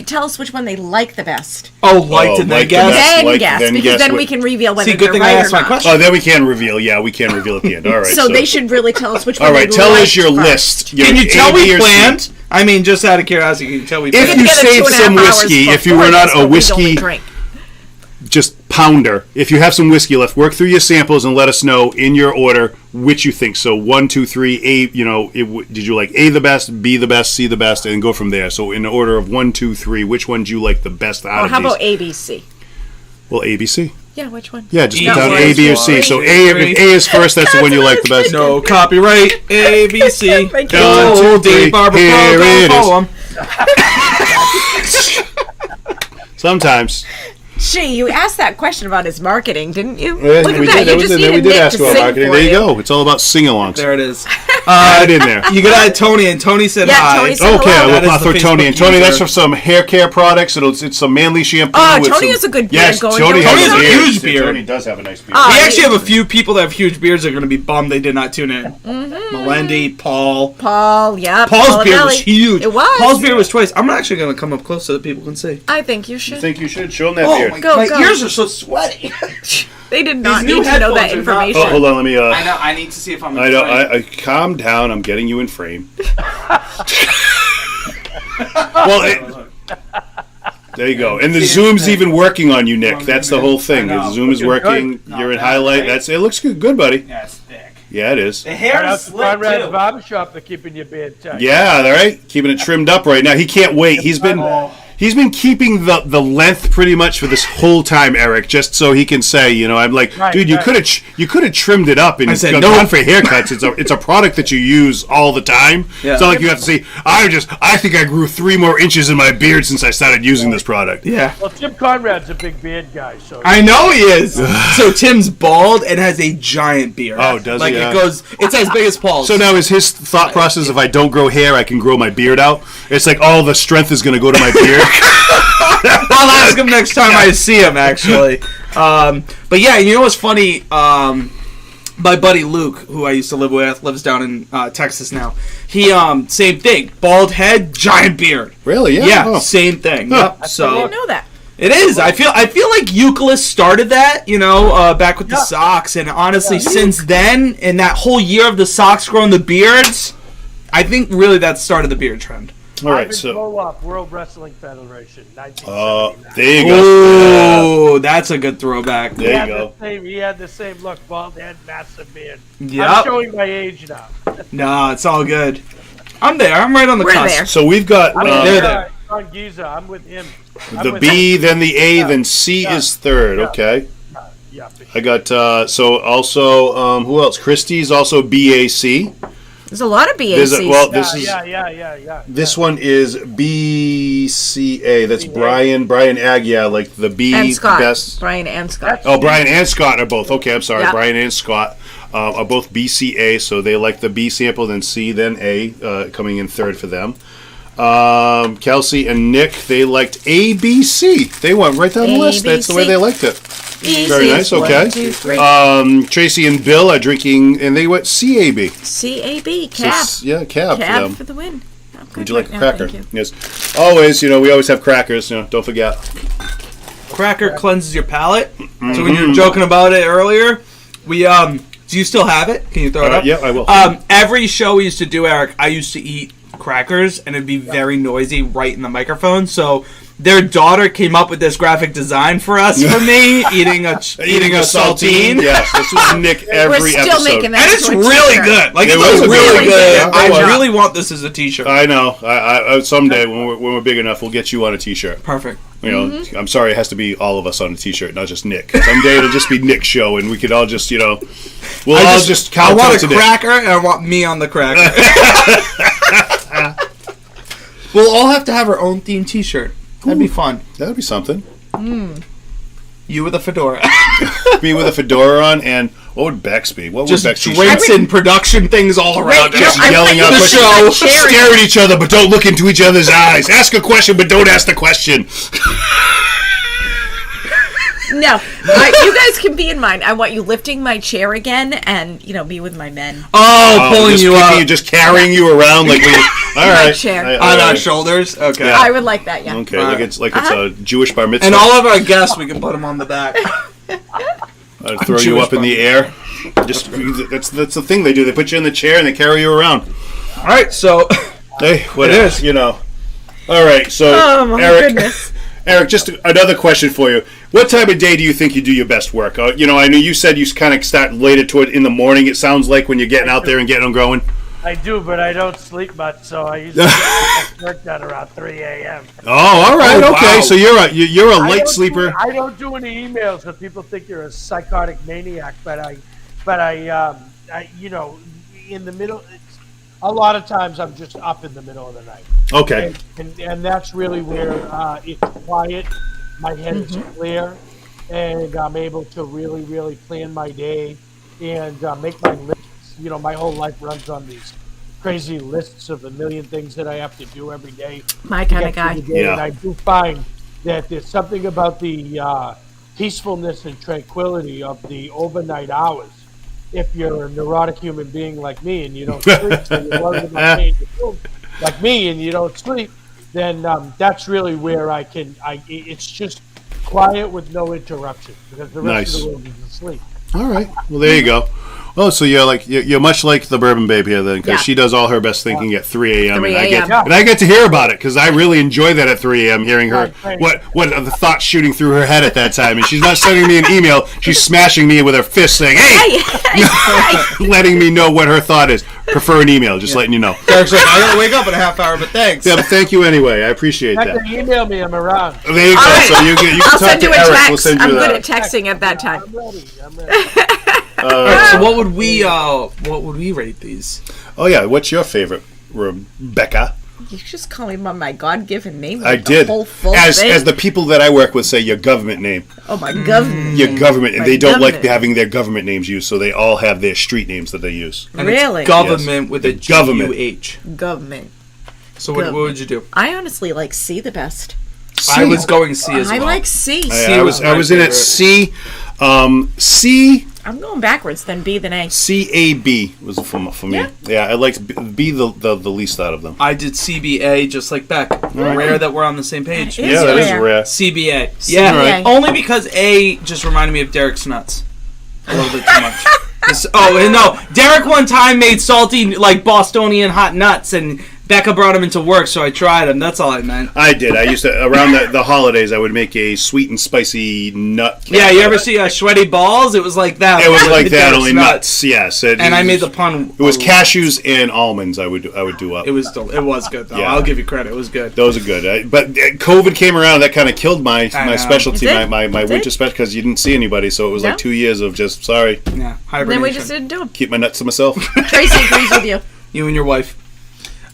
Tell us which one they like the best. Oh, and then guess. Then we can reveal whether they're right I asked or not. My question. Oh, then we can reveal. Yeah, we can reveal at the end. All right. So they should really tell us which one. All right, tell us your list. Can you tell we planned? I mean, just out of curiosity, can you tell we planned? If you saved some whiskey, if you were not a whiskey, just pounder. If you have some whiskey left, work through your samples and let us know in your order which you think. So 1, 2, 3, A. Did you like A the best, B the best, C the best, and go from there. So in the order of 1, 2, 3, which one do you like the best out of these? How about ABC? Well, ABC. Yeah, which one? Yeah, just put down A, B, or C. So A is first. That's the one you like the best. No copyright. A, B, C. Goldy Barber Pro. Here it Follow is. Sometimes. Gee, you asked that question about his marketing, didn't you? Yeah, Look we at that. did. You just We needed did Nick ask to about sing marketing. for There you go. It's all about sing-alongs. There it is. Right in there. You gotta add Tony, and Tony said hi. Tony said Okay, hello. we'll pop for Tony. And Tony, that's for some hair care products. It's some manly shampoo. Tony has a good beard yes, going. Tony Tony has has a a beard. huge beard. Tony does have a nice beard. We actually have a few people that have huge beards that are going to be bummed they did not tune in. Melendi, Paul. Paul, yeah. Paul's beard was huge. It was. Paul's beard was twice. I'm actually going to come up close so that people can see. I think you should. You think you should show him that Oh, beard? my, Go, my go. ears are so sweaty. They did not These new need to know that headphones are not- information. Oh, hold on. Let me. I know. I need to see if I'm in I know. frame. I calm down. I'm getting you in frame. Well, there you go. And the zoom's even working on you, Nick. That's the whole thing. I know. The zoom is working. No, You're in that's highlight. great. It looks good, buddy. Yeah, it's thick. Yeah, it is. The hair Shout out is to slick, Conrad's too. Barbershop for keeping your beard tight. Yeah, all right. Keeping it trimmed up right now. He can't wait. He's been keeping the length pretty much for this whole time, Eric, just so he can say, I'm like, Right, dude, you right. could have trimmed it up and said, gone no. for haircuts. It's a product that you use all the time. Yeah. It's not like you have to say, I think I grew 3 more inches in my beard since I started using this product. Yeah. Well, Tim Conrad's a big beard guy, so I know he is. So Tim's bald and has a giant beard. Oh, does he? Like Yeah. it's as big as Paul's. So now is his thought process, if I don't grow hair, I can grow my beard out? It's like all the strength is going to go to my beard. I'll ask him next time I see him, actually. But yeah, you know what's funny? My buddy Luke, who I used to live with, lives down in Texas now. He, same thing. Bald head, giant beard. Really? Yeah. Yeah, Oh. same thing. Huh. Yep. I So didn't know that. it is. I feel like Euclid started that, back with the socks, and honestly, since then, in that whole year of the socks growing the beards, I think really that started the beard trend. All right, Ivan so. Koloff, World Wrestling Federation, 1979. There you go. Oh, that's a good throwback. There you go. He had the same look, bald head, massive beard. Yep. I'm showing my age now. No, it's all good. I'm there. I'm right on the We're cusp. there. So we've got I'm there, with there. John Giza. I'm with him. the B, then the A, then C is third. Yeah. Okay. Yeah, for sure. I got, so also, who else? Christie's also BAC. There's a lot of BACs. This one is BCA. That's Brian Agia, like the B and Scott. best. Brian and Scott. Oh, Brian and Scott are both. Okay, I'm sorry. Yeah. Brian and Scott are both BCA, so they like the B sample, then C, then A, coming in third for them. Kelsey and Nick, they liked ABC. They went right down the list. That's the way they liked it. Easy. Very nice. Okay. 1, 2, 3. Tracy and Bill are drinking, and they went CAB. CAB. So, Cab. yeah, cab for Cab them. for the win. Oh, good Would you like a right now, cracker? thank you. Yes. Always, we always have crackers. Don't forget. Cracker cleanses your palate. So when you were joking about it earlier, we do you still have it? Can you throw it up? Yeah, I will. Every show we used to do, Eric, I used to eat crackers, and it'd be very noisy right in the microphone. So their daughter came up with this graphic design for us, for me, eating a saltine. Yes, this was Nick every We're still episode. making that. And it's into a really t-shirt. good. Like, It it was looks a really good good. one. I Yeah. really want this as a t-shirt. I know. I someday when we're big enough, we'll get you on a T-shirt. Perfect. I'm sorry, it has to be all of us on a T-shirt, not just Nick. Someday it'll just be Nick's show, and we could all just, we'll all just I count want a today. cracker, and I want me on the cracker. We'll all have to have our own themed t-shirt. That'd be fun. That'd be something. You with a fedora. Me with a fedora on, and what would Bex be? What Just would Bex be? drinks and production things all around. Just I yelling thought out you questions. were show. sharing. Stare at each other, but don't look into each other's eyes. Ask a question, but don't ask the question. No, you guys can be in mine. I want you lifting my chair again, and be with my men. Pulling just you picking up just carrying you around like we. All right. chair. All on our right. shoulders. Okay. Yeah. I would like that. Yeah. Okay, like it's a Jewish bar mitzvah. And all of our guests, we can put them on the back. I'd throw you up in the air. Just that's the thing they do. They put you in the chair and they carry you around. All right, so Hey, what It is is. All right, so Oh my Eric, goodness. Eric, just another question for you. What time of day do you think you do your best work? I know you said you kind of start later to it in the morning, it sounds like, when you're getting out there and getting them going. I do, but I don't sleep much, so I usually get work done around 3 a.m. Oh, all right, okay. Wow. So you're a light sleeper. I don't do any emails, so people think you're a psychotic maniac. But I in the middle. A lot of times I'm just up in the middle of the night. Okay. And that's really where it's quiet, my head is clear, and I'm able to really, really plan my day and make my lists. My whole life runs on these crazy lists of a million things that I have to do every day. My kind of guy. Yeah. And I do find that there's something about the peacefulness and tranquility of the overnight hours. If you're a neurotic human being like me and you don't sleep, so you're worried about paying your bills like me and you don't sleep, then that's really where it's just quiet with no interruption because the rest of the world is asleep. All right. Well, there you go. Oh, so you're much like the Bourbon Babe here then, because she does all her best thinking at 3 a.m. 3 and a.m. I get to hear about it because I really enjoy that at 3 a.m. hearing her what are the thoughts shooting through her head at that time, and she's not sending me an email, she's smashing me with her fist saying, "Hey," letting me know what her thought is. Prefer an email, just letting you know. Derek's like, I gotta wake up in a half hour, but thanks. Yeah, but thank you anyway. I apprate that. You can email me, I'm around. There you go. Right. So you can I'll talk send to you a Eric. text. We'll send you I'm that. good at texting at that time. I'm ready. So what would we rate these? Oh yeah, what's your favorite, Rebecca? You just call me by my God-given name. I Like did. The whole full As thing. the people that I work with say, your government name. Oh, my government. Your government, and My they don't like government. having their government names used, so they all have their street names that they use. And Really? It's government with a Government. G-U-H. Government. So what would you do? I honestly like C the best. I was going C as I well. like C. I was in at C. C. I'm going backwards, then B, then A. C-A-B was for me. Yeah, I liked B the least out of them. I did CBA just like Beck. Rare that we're on the same page. It Yeah, that is rare. CBA. Yeah, Right. only because A just reminded me of Derek's nuts. A little bit too much. And no, Derek one time made salty, like, Bostonian hot nuts, and Becca brought them into work, so I tried them. That's all I meant. I did. I used to, around the holidays, I would make a sweet and spicy nut. Yeah, you ever see Sweaty Balls? It was like that. It was like that, Derek's only nuts. Yes. And I made the pun. It was cashews and almonds. I would do up. It was good though. Yeah. I'll give you credit. It was good. Those are good. But COVID came around. That kind of killed my specialty, It did. my It did. winter special, because you didn't see anybody. So it was like No. 2 years of just, sorry, Yeah, hibernation. Then we just didn't do them. keep my nuts to myself. Tracy agrees with you. You and your wife.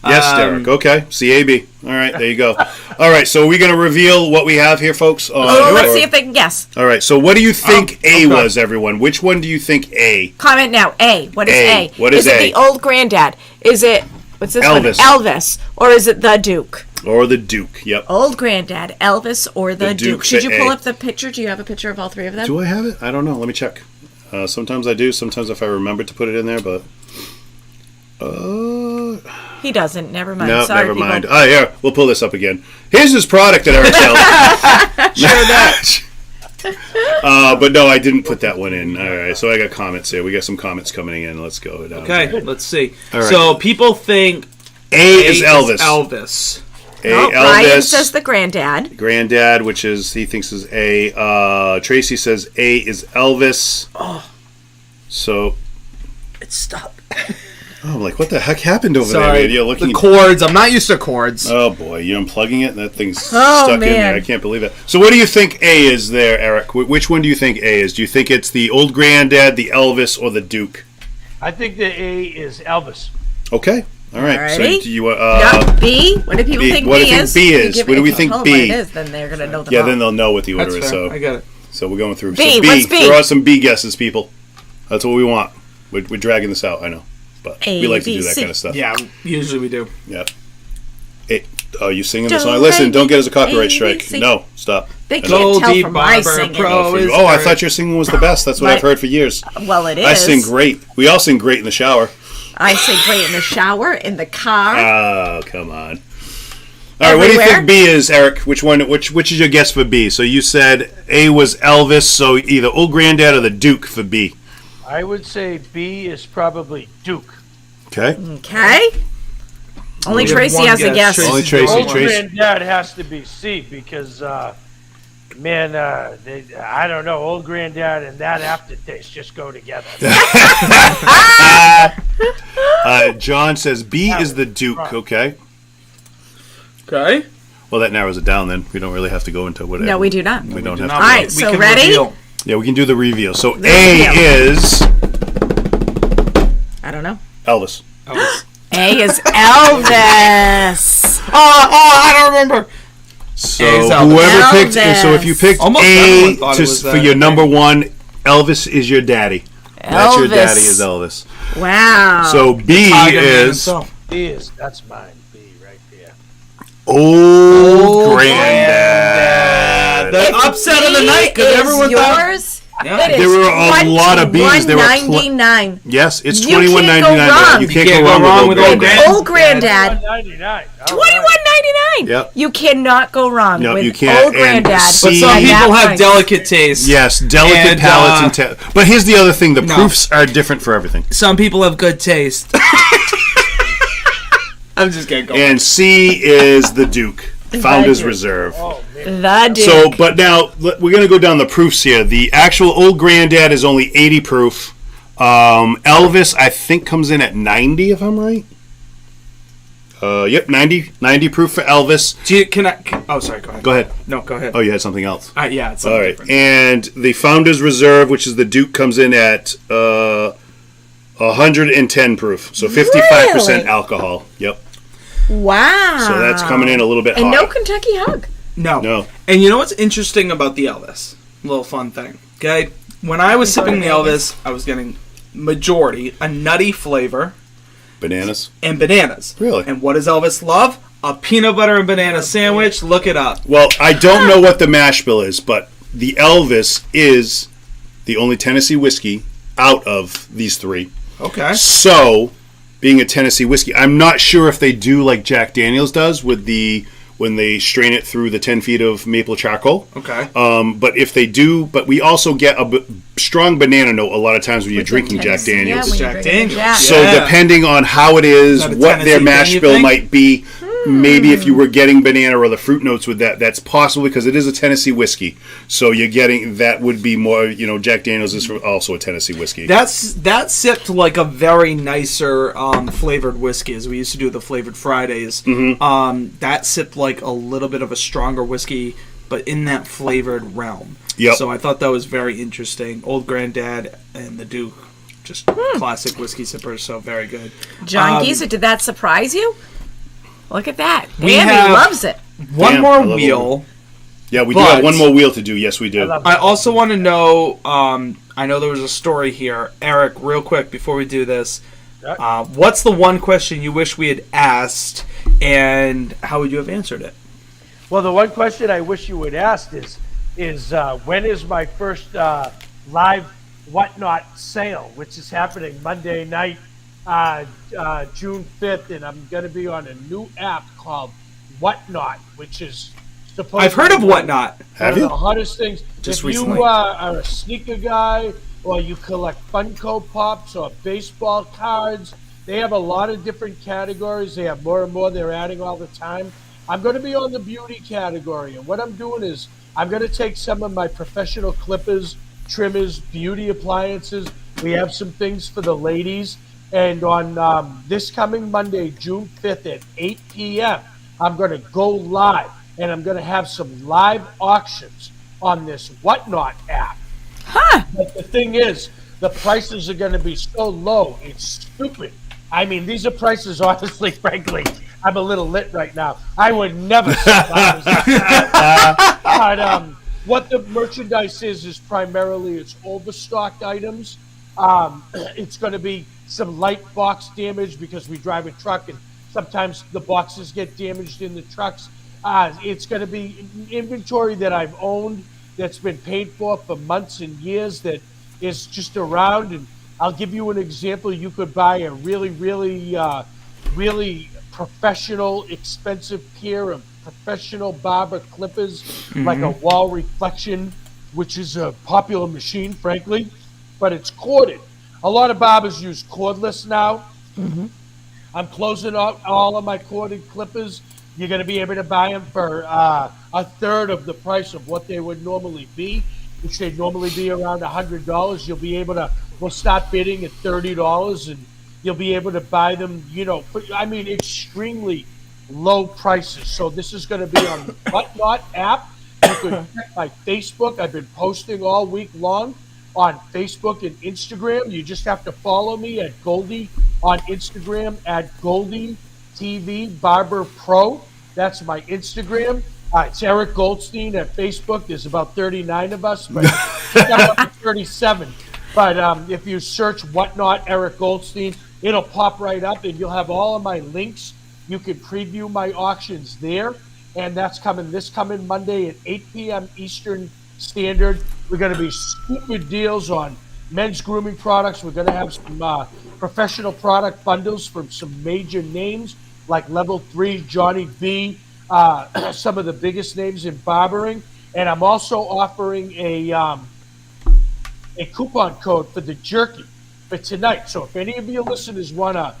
Yes, Derek. Okay. CAB. All right. There you go. All right. So are we going to reveal what we have here, folks? Let's see if they can guess. All right. So what do you think A was, everyone? Which one do you think A? Comment now. A. What is A? What is it A? the old Granddad? Is it, what's this one? Elvis. Elvis. Or is it the Duke? Or the Duke? Yep. Old Granddad, Elvis, or the Duke. Duke's Should you the pull A. up the picture? Do you have a picture of all three of them? Do I have it? I don't know. Let me check. Sometimes I do. Sometimes if I remember to put it in there, but... He doesn't. Never mind. No, Sorry, never people. mind. Oh, yeah, we'll pull this up again. Here's his product that Eric sells. But no, I didn't put that one in. All right, so I got comments here. We got some comments coming in. Let's go down. Okay, let's see. All right. So people think A is Elvis. Elvis. A, No, Elvis. Ryan says the Granddad. Grandad, which is he thinks is A. Tracy says A is Elvis. Oh. So It's stuck. I'm like, what the heck happened over there, Sorry, man? You're looking. the cords. I'm not used to cords. Oh boy, you're unplugging it, and that thing's Oh, stuck in there. man. I can't believe it. So, what do you think A is there, Eric? Which one do you think A is? Do you think it's the old Granddad, the Elvis, or the Duke? I think the A is Elvis. Okay, all right. So, Alrighty. do you B. What do people B. think What do B you think is? B is? Give What do it- we if think you tell B? them what it is, then they're gonna know the Yeah, bomb. then they'll know what the order That's is. fair. So, I got it. so we're going through. B, So B. what's B? Throw out some B guesses, people. That's what we want. We're dragging this out. I know, but we like to do that A, B, kind of stuff. Yeah, usually we do. Yeah. Oh, you singing the Do, song? Listen, re, don't get us a A, copyright B, strike. C. No, stop. They can't Goldy tell from my Barber singing. Pro is Oh, I great. thought your singing was the best. That's what But- I've heard for years. Well, it is. I sing great. We all sing great in the shower. I sing great in the shower, in the car. Oh, come on. All right, what do you Everywhere? think B is, Eric? Which one? Which is your guess for B? So you said A was Elvis, so either Old Granddad or the Duke for B. I would say B is probably Duke. Okay. Okay. Only We have Tracy one has a guess. guess. Tracy's Only Tracy. the Old only one. Tracy. Granddad has to be C because Man, I don't know. Old Grandad and that aftertaste just go together. John says B is the Duke. Okay. Okay. Well, that narrows it down. Then we don't really have to go into whatever. No, we do not. We don't have to. All right, so ready? Reveal. Yeah, we can do the reveal. So The A reveal. is I don't know. Elvis. A is Elvis. I don't remember. So A's Elvis. whoever picked, Elvis. so if you picked Almost A everyone thought it to, was for that, your I number think. one, Elvis is your daddy. That's your Elvis. daddy is Elvis. Wow. So B Tiger Man is himself. That's mine. B right there. Old Grandad. The upset of the night because is everyone thought. yours. Yeah. It is There were a lot of B's. There were $21.99. Yes, it's You can't go $21.99. wrong. You can't go wrong with Old Grandad. Old Grandad. $1.99. $21.99. Yep. You cannot go wrong No, with you can't. Old And Grandad. C- But some at that people have price. delicate taste. Yes, delicate And, palates and but here's the other thing: the No. proofs are different for everything. Some people have good taste. I'm just kidding. Go on. And C is the Duke Founders Duke. Reserve. Oh, man. The Duke. So, but now we're going to go down the proofs here. The actual Old Grandad is only 80 proof. Elvis, I think, comes in at 90, if I'm right. Yep, 90 proof for Elvis. Oh, sorry. Go ahead. Go ahead. No, go ahead. Oh, you had something else. Yeah, it's All something right. different. And the Founders Reserve, which is the Duke, comes in at 110 proof. So 55% Really? alcohol. Yep. Wow. So that's coming in a little bit And higher. no Kentucky Hug. No. And you know what's interesting about the Elvis? Little fun thing. Okay? When I was sipping the Elvis, I was getting majority a nutty flavor Bananas. and bananas. Really? And what does Elvis love? A peanut butter and banana sandwich. Look it up. Well, I don't know what the mash bill is, but the Elvis is the only Tennessee whiskey out of these three. Okay. So, being a Tennessee whiskey, I'm not sure if they do like Jack Daniels does with when they strain it through the 10 feet of maple charcoal. Okay. But if they do, but we also get a strong banana note a lot of times when you're drinking Jack Tennessee, yeah, Daniels. when you're Jack drinking Daniels. Jack. So Yeah. depending on how it is, Is that a what their Tennessee mash thing, you bill think? might be, maybe if you were getting banana or the fruit notes with that, that's possible because it is a Tennessee whiskey. So you're getting, that would be more, Jack Daniels is also a Tennessee whiskey. That sipped like a very nicer flavored whiskey, as we used to do the flavored Fridays. That sipped like a little bit of a stronger whiskey, but in that flavored realm. Yep. So I thought that was very interesting. Old Grandad and the Duke, just classic whiskey sippers, so very good. John Giza, did that surprise you? Look at that. We Damn, have- he loves it. One Damn, I more love wheel. Yeah, we do But- have one more wheel to do. Yes, we do. I also want to know, I know there was a story here. Eric, real quick, before we do this, what's the one question you wish we had asked, and how would you have answered it? Well, the one question I wish you would ask is when is my first live Whatnot sale, which is happening Monday night, June 5th, and I'm going to be on a new app called Whatnot, which is supposed I've heard of Whatnot. Have one you? of the hottest things. Just if recently. you are a sneaker guy or you collect Funko Pops or baseball cards, they have a lot of different categories. They have more and more they're adding all the time. I'm going to be on the beauty category, and what I'm doing is I'm going to take some of my professional clippers, trimmers, beauty appliances. We have some things for the ladies. And on this coming Monday, June 5th at 8 p.m., I'm going to go live, and I'm going to have some live auctions on this Whatnot app. But the thing is, the prices are going to be so low, it's stupid. I mean, these are prices, honestly, frankly, I'm a little lit right now. I would never sell but what the merchandise is primarily it's overstocked items. It's going to be some light box damage because we drive a truck and sometimes the boxes get damaged in the trucks. It's going to be inventory that I've owned that's been paid for months and years that is just around. And I'll give you an example. You could buy a really, really, really professional, expensive pair of professional barber clippers, like a wall reflection, which is a popular machine, frankly, but it's corded. A lot of barbers use cordless now. I'm closing out all of my corded clippers. You're going to be able to buy them for a third of the price of what they would normally be, which they'd normally be around $100. You'll be able to, we'll start bidding at $30, and you'll be able to buy them, for, extremely low prices. So this is going to be on the Whatnot app. You can check my Facebook. I've been posting all week long on Facebook and Instagram. You just have to follow me at Goldy on Instagram at Goldy TV Barber Pro. That's my Instagram. It's Eric Goldstein at Facebook. There's about 39 of us, but got up to 37. But if you search Whatnot Eric Goldstein, it'll pop right up, and you'll have all of my links. You can preview my auctions there, and that's coming this coming Monday at 8 p.m. Eastern Standard. We're going to be stupid deals on men's grooming products. We're going to have some professional product bundles from some major names like Level 3, Johnny B, some of the biggest names in barbering. And I'm also offering a coupon code for the jerky for tonight. So if any of your listeners want to,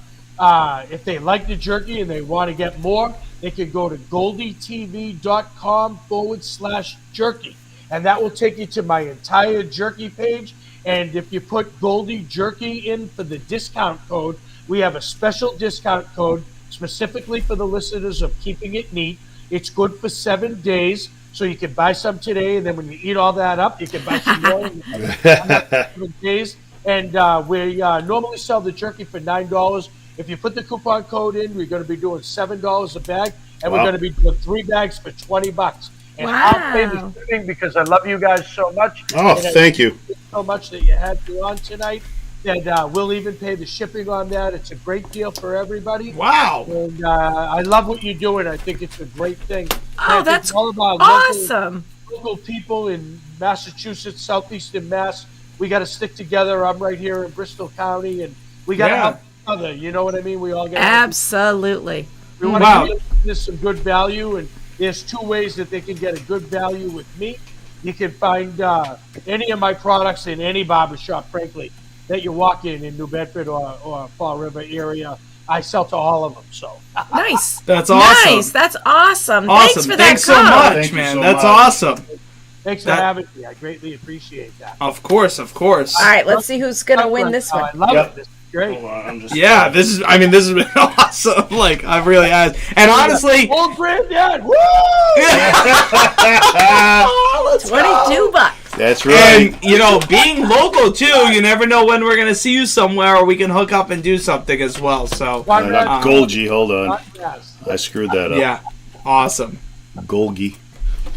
if they like the jerky and they want to get more, they can go to goldytv.com/jerky. And that will take you to my entire jerky page. And if you put Goldy Jerky in for the discount code, we have a special discount code specifically for the listeners of Keeping It Neat. It's good for 7 days, so you can buy some today, and then when you eat all that up, you can buy some more in 7 days. And we normally sell the jerky for $9. If you put the coupon code in, we're going to be doing $7 a bag, and we're going to be doing 3 bags for $20. And I'll pay the shipping because I love you guys so much. Oh, thank you so much that you had me on tonight. And we'll even pay the shipping on that. It's a great deal for everybody. Wow. And I love what you're doing. I think it's a great thing. Oh, that's all about awesome. Local people in Massachusetts, southeastern Mass. We got to stick together. I'm right here in Bristol County, and we got to help each other. You know what I mean? We all got absolutely. We want to give this some good value, and there's 2 ways that they can get a good value with me. You can find any of my products in any barbershop, frankly, that you walk in New Bedford or Fall River area. I sell to all of them. So nice. That's awesome. Nice. That's awesome. Awesome. Thanks for Thanks that so call. much, man. That's awesome. Thanks for having me. I greatly appreciate that. Of course, of course. All right, let's see who's gonna win this one. I love it. This is great. Hold on, this has been awesome. Like, I really has. And honestly, old Grandad, woo! Oh, $22. That's right. And, being local, too, you never know when we're going to see you somewhere or we can hook up and do something as well. So, Golgi, hold on. I screwed that up. Yeah, awesome. Golgi.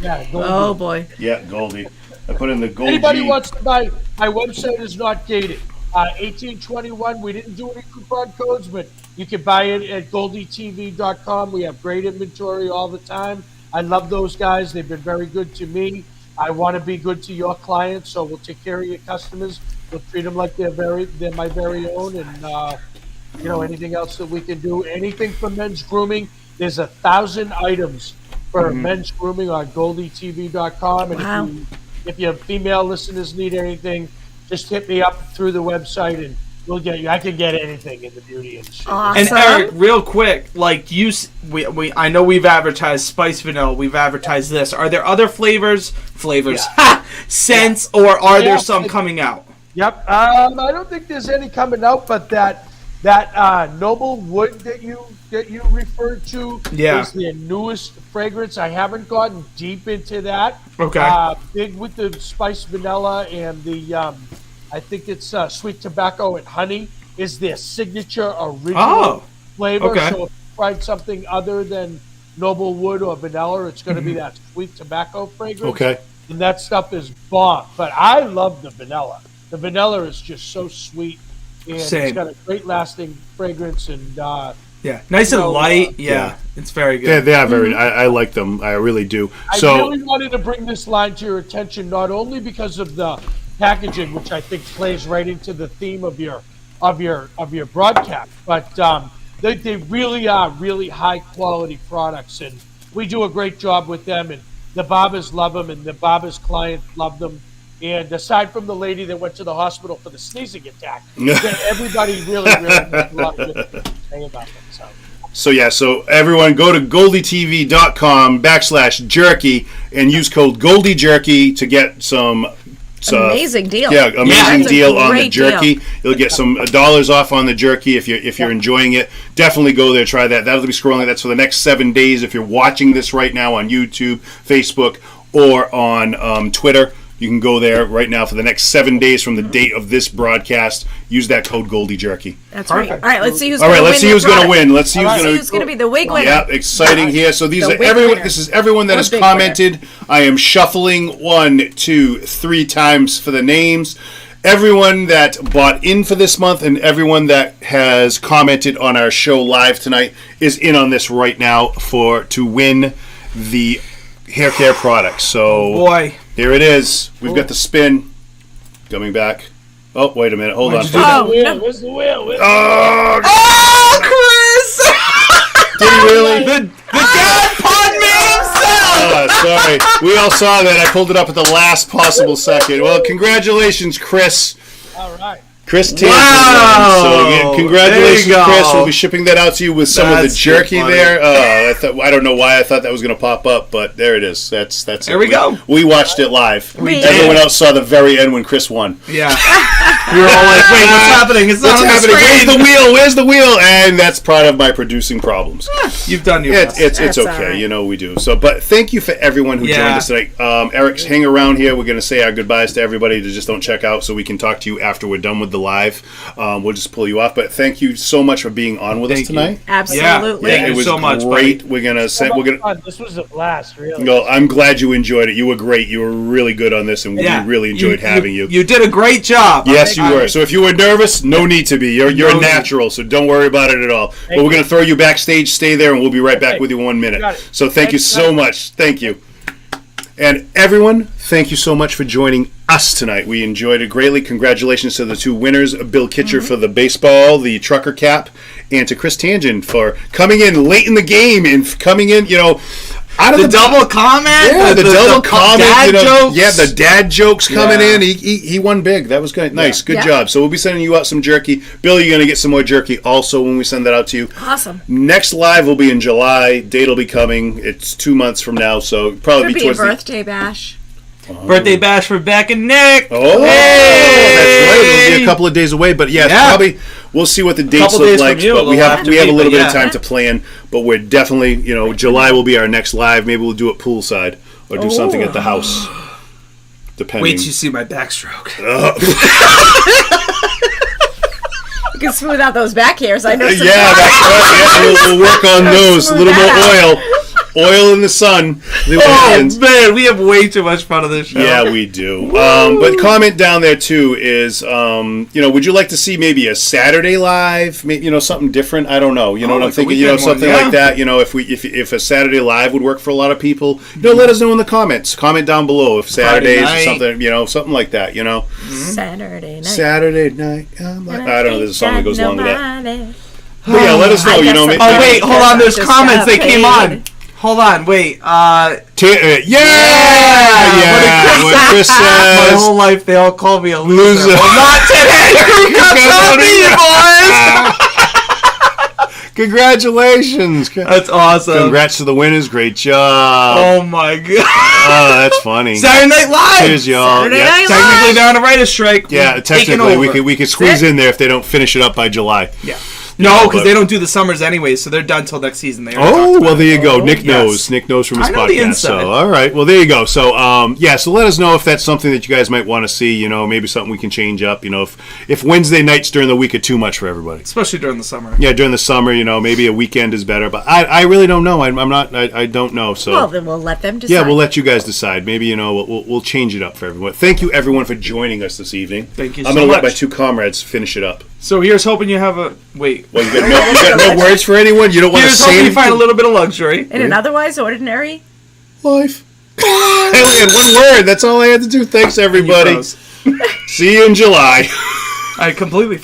Yeah, Golgi. Oh, boy. Yeah, Goldi. I put in the Golgi. Anybody wants to buy, my website is not gated. 1821, we didn't do any coupon codes, but you can buy it at goldytv.com. We have great inventory all the time. I love those guys. They've been very good to me. I want to be good to your clients, so we'll take care of your customers. We'll treat them like they're my very own, and anything else that we can do. Anything for men's grooming. There's 1,000 items for men's grooming on goldytv.com. And if your female listeners need anything, just hit me up through the website, and we'll get you. I can get anything in the beauty industry. Awesome. And Eric, real quick, like I know we've advertised spice vanilla, we've advertised this. Are there other flavors, scents, or are there some coming out? Yep. I don't think there's any coming out, but that noble wood that you referred to is their newest fragrance. I haven't gotten deep into that. Okay. Big with the spice vanilla and the I think it's sweet tobacco and honey is their signature original flavor. Okay. So if you find something other than noble wood or vanilla, it's going to be that sweet tobacco fragrance. Okay. And that stuff is bomb. But I love the vanilla. The vanilla is just so sweet. And it's got a great lasting fragrance and nice and light. It's very good. They are very. I like them. I really do. I really wanted to bring this line to your attention, not only because of the packaging, which I think plays right into the theme of your broadcast, but they really are really high quality products, and we do a great job with them, and the barbers love them, and the barbers' clients love them. And aside from the lady that went to the hospital for the sneezing attack, everybody really had a lot of good things to say about them. So everyone go to goldieTV.com/jerky and use code GoldieJerky to get some amazing deal. Yeah, amazing deal on the great jerky. deal. You'll get some dollars off on the jerky if you're enjoying it. Definitely go there, try that. That'll be scrolling. That's for the next 7 days. If you're watching this right now on YouTube, Facebook, or on Twitter, you can go there right now for the next 7 days from the date of this broadcast. Use that code Goldie Jerky. That's right. All right, let's see who's going to win. Let's see who's going to win. Let's see who's going to be the wig winner. Yeah, exciting here. So these are everyone. This is everyone that has commented. I am shuffling 1, 2, 3 times for the names. Everyone that bought in for this month and everyone that has commented on our show live tonight is in on this right now to win the hair care products. So boy, here it is. We've got the spin coming back. Oh, wait a minute. Hold on. Where's the wheel? Chris! Did he really? The dad pod me himself! Sorry. We all saw that. I pulled it up at the last possible second. Well, congratulations, Chris. All right. Chris Tanner. Wow. So again, congratulations, Chris. We'll be shipping that out to you with some of the jerky there. I don't know why I thought that was going to pop up, but there it is. That's there we go. We watched it live. Everyone else saw the very end when Chris won. Yeah. We were all like, wait, what's happening? It's not on the screen. Where's the wheel? Where's the wheel? And that's part of my producing problems. You've done your best. It's okay. Right. You know we do. So, but thank you for everyone who joined us tonight. Eric's hang around here. We're going to say our goodbyes to everybody to just don't check out so we can talk to you after we're done with the live. We'll just pull you off. But thank you so much for being on with us tonight. Absolutely. Yeah, it was so much, great. Buddy. We're gonna This was a blast, really. No, I'm glad you enjoyed it. You were great. You were really good on this, and we really enjoyed having you. You did a great job. Yes, you were. So if you were nervous, no need to be. You're a natural, so don't worry about it at all. But we're gonna throw you backstage. Stay there, and we'll be right back with you in 1 minute. So thank you so much. Thank you. And everyone, thank you so much for joining us tonight. We enjoyed it greatly. Congratulations to the 2 winners, Bill Kitcher for the baseball, the trucker cap, and to Chris Tangent for coming in late in the game and coming in, out of the double comment. Yeah, the double comment. Dad jokes. Yeah, the dad jokes coming in. He won big. That was good. Nice. Good job. So we'll be sending you out some jerky. Bill, you're going to get some more jerky also when we send that out to you. Awesome. Next live will be in July. Date will be coming. It's 2 months from now, so probably be towards a birthday bash. Birthday bash for Beck and Nick. Oh, that's right. It'll be a couple of days away, but probably we'll see what the dates look like. But we have a little bit of time to plan. But we're definitely, July will be our next live. Maybe we'll do it poolside or do something at the house. Depending. Wait till you see my backstroke. You can smooth out those back hairs. I know. That's right. We'll work on those. A little more oil. Oil in the sun. Man, we have way too much fun on this show. Yeah, we do. But comment down there too is, would you like to see maybe a Saturday live? Maybe, something different. I don't know. What I'm thinking. Something like that. If a Saturday live would work for a lot of people, let us know in the comments. Comment down below if Saturdays or something. Something like that. Saturday night. Saturday night. I don't know. There's a song that goes along with that. But let us know. Wait, hold on. There's comments. They came on. Hold on, wait. What Chris says. My whole life they all call me a loser. Well, not today. Congratulations. That's awesome. Congrats to the winners. Great job. Oh, my God. Oh, that's funny. Saturday Night Live. Cheers, y'all. Technically, they're on a writer's strike. Yeah, technically, we could squeeze in there if they don't finish it up by July. Yeah. No, because they don't do the summers anyway, so they're done till next season. Well, there you go. Nick knows. Nick knows from his podcast. So, all right. Well, there you go. So, so let us know if that's something that you guys might want to see. Maybe something we can change up. If Wednesday nights during the week are too much for everybody, especially during the summer. Yeah, during the summer, maybe a weekend is better. But I really don't know. I'm not. I don't know. So, well, then we'll let them decide. Yeah, we'll let you guys decide. Maybe we'll change it up for everyone. Thank you, everyone, for joining us this evening. Thank you. I'm going to let my 2 comrades finish it up. So here's hoping you have a wait. Well, you got no words for anyone. You don't want to say anything. Here's hoping you find a little bit of luxury in an otherwise ordinary life. I only had 1 word. That's all I had to do. Thanks, everybody. See you in July. I completely forgot.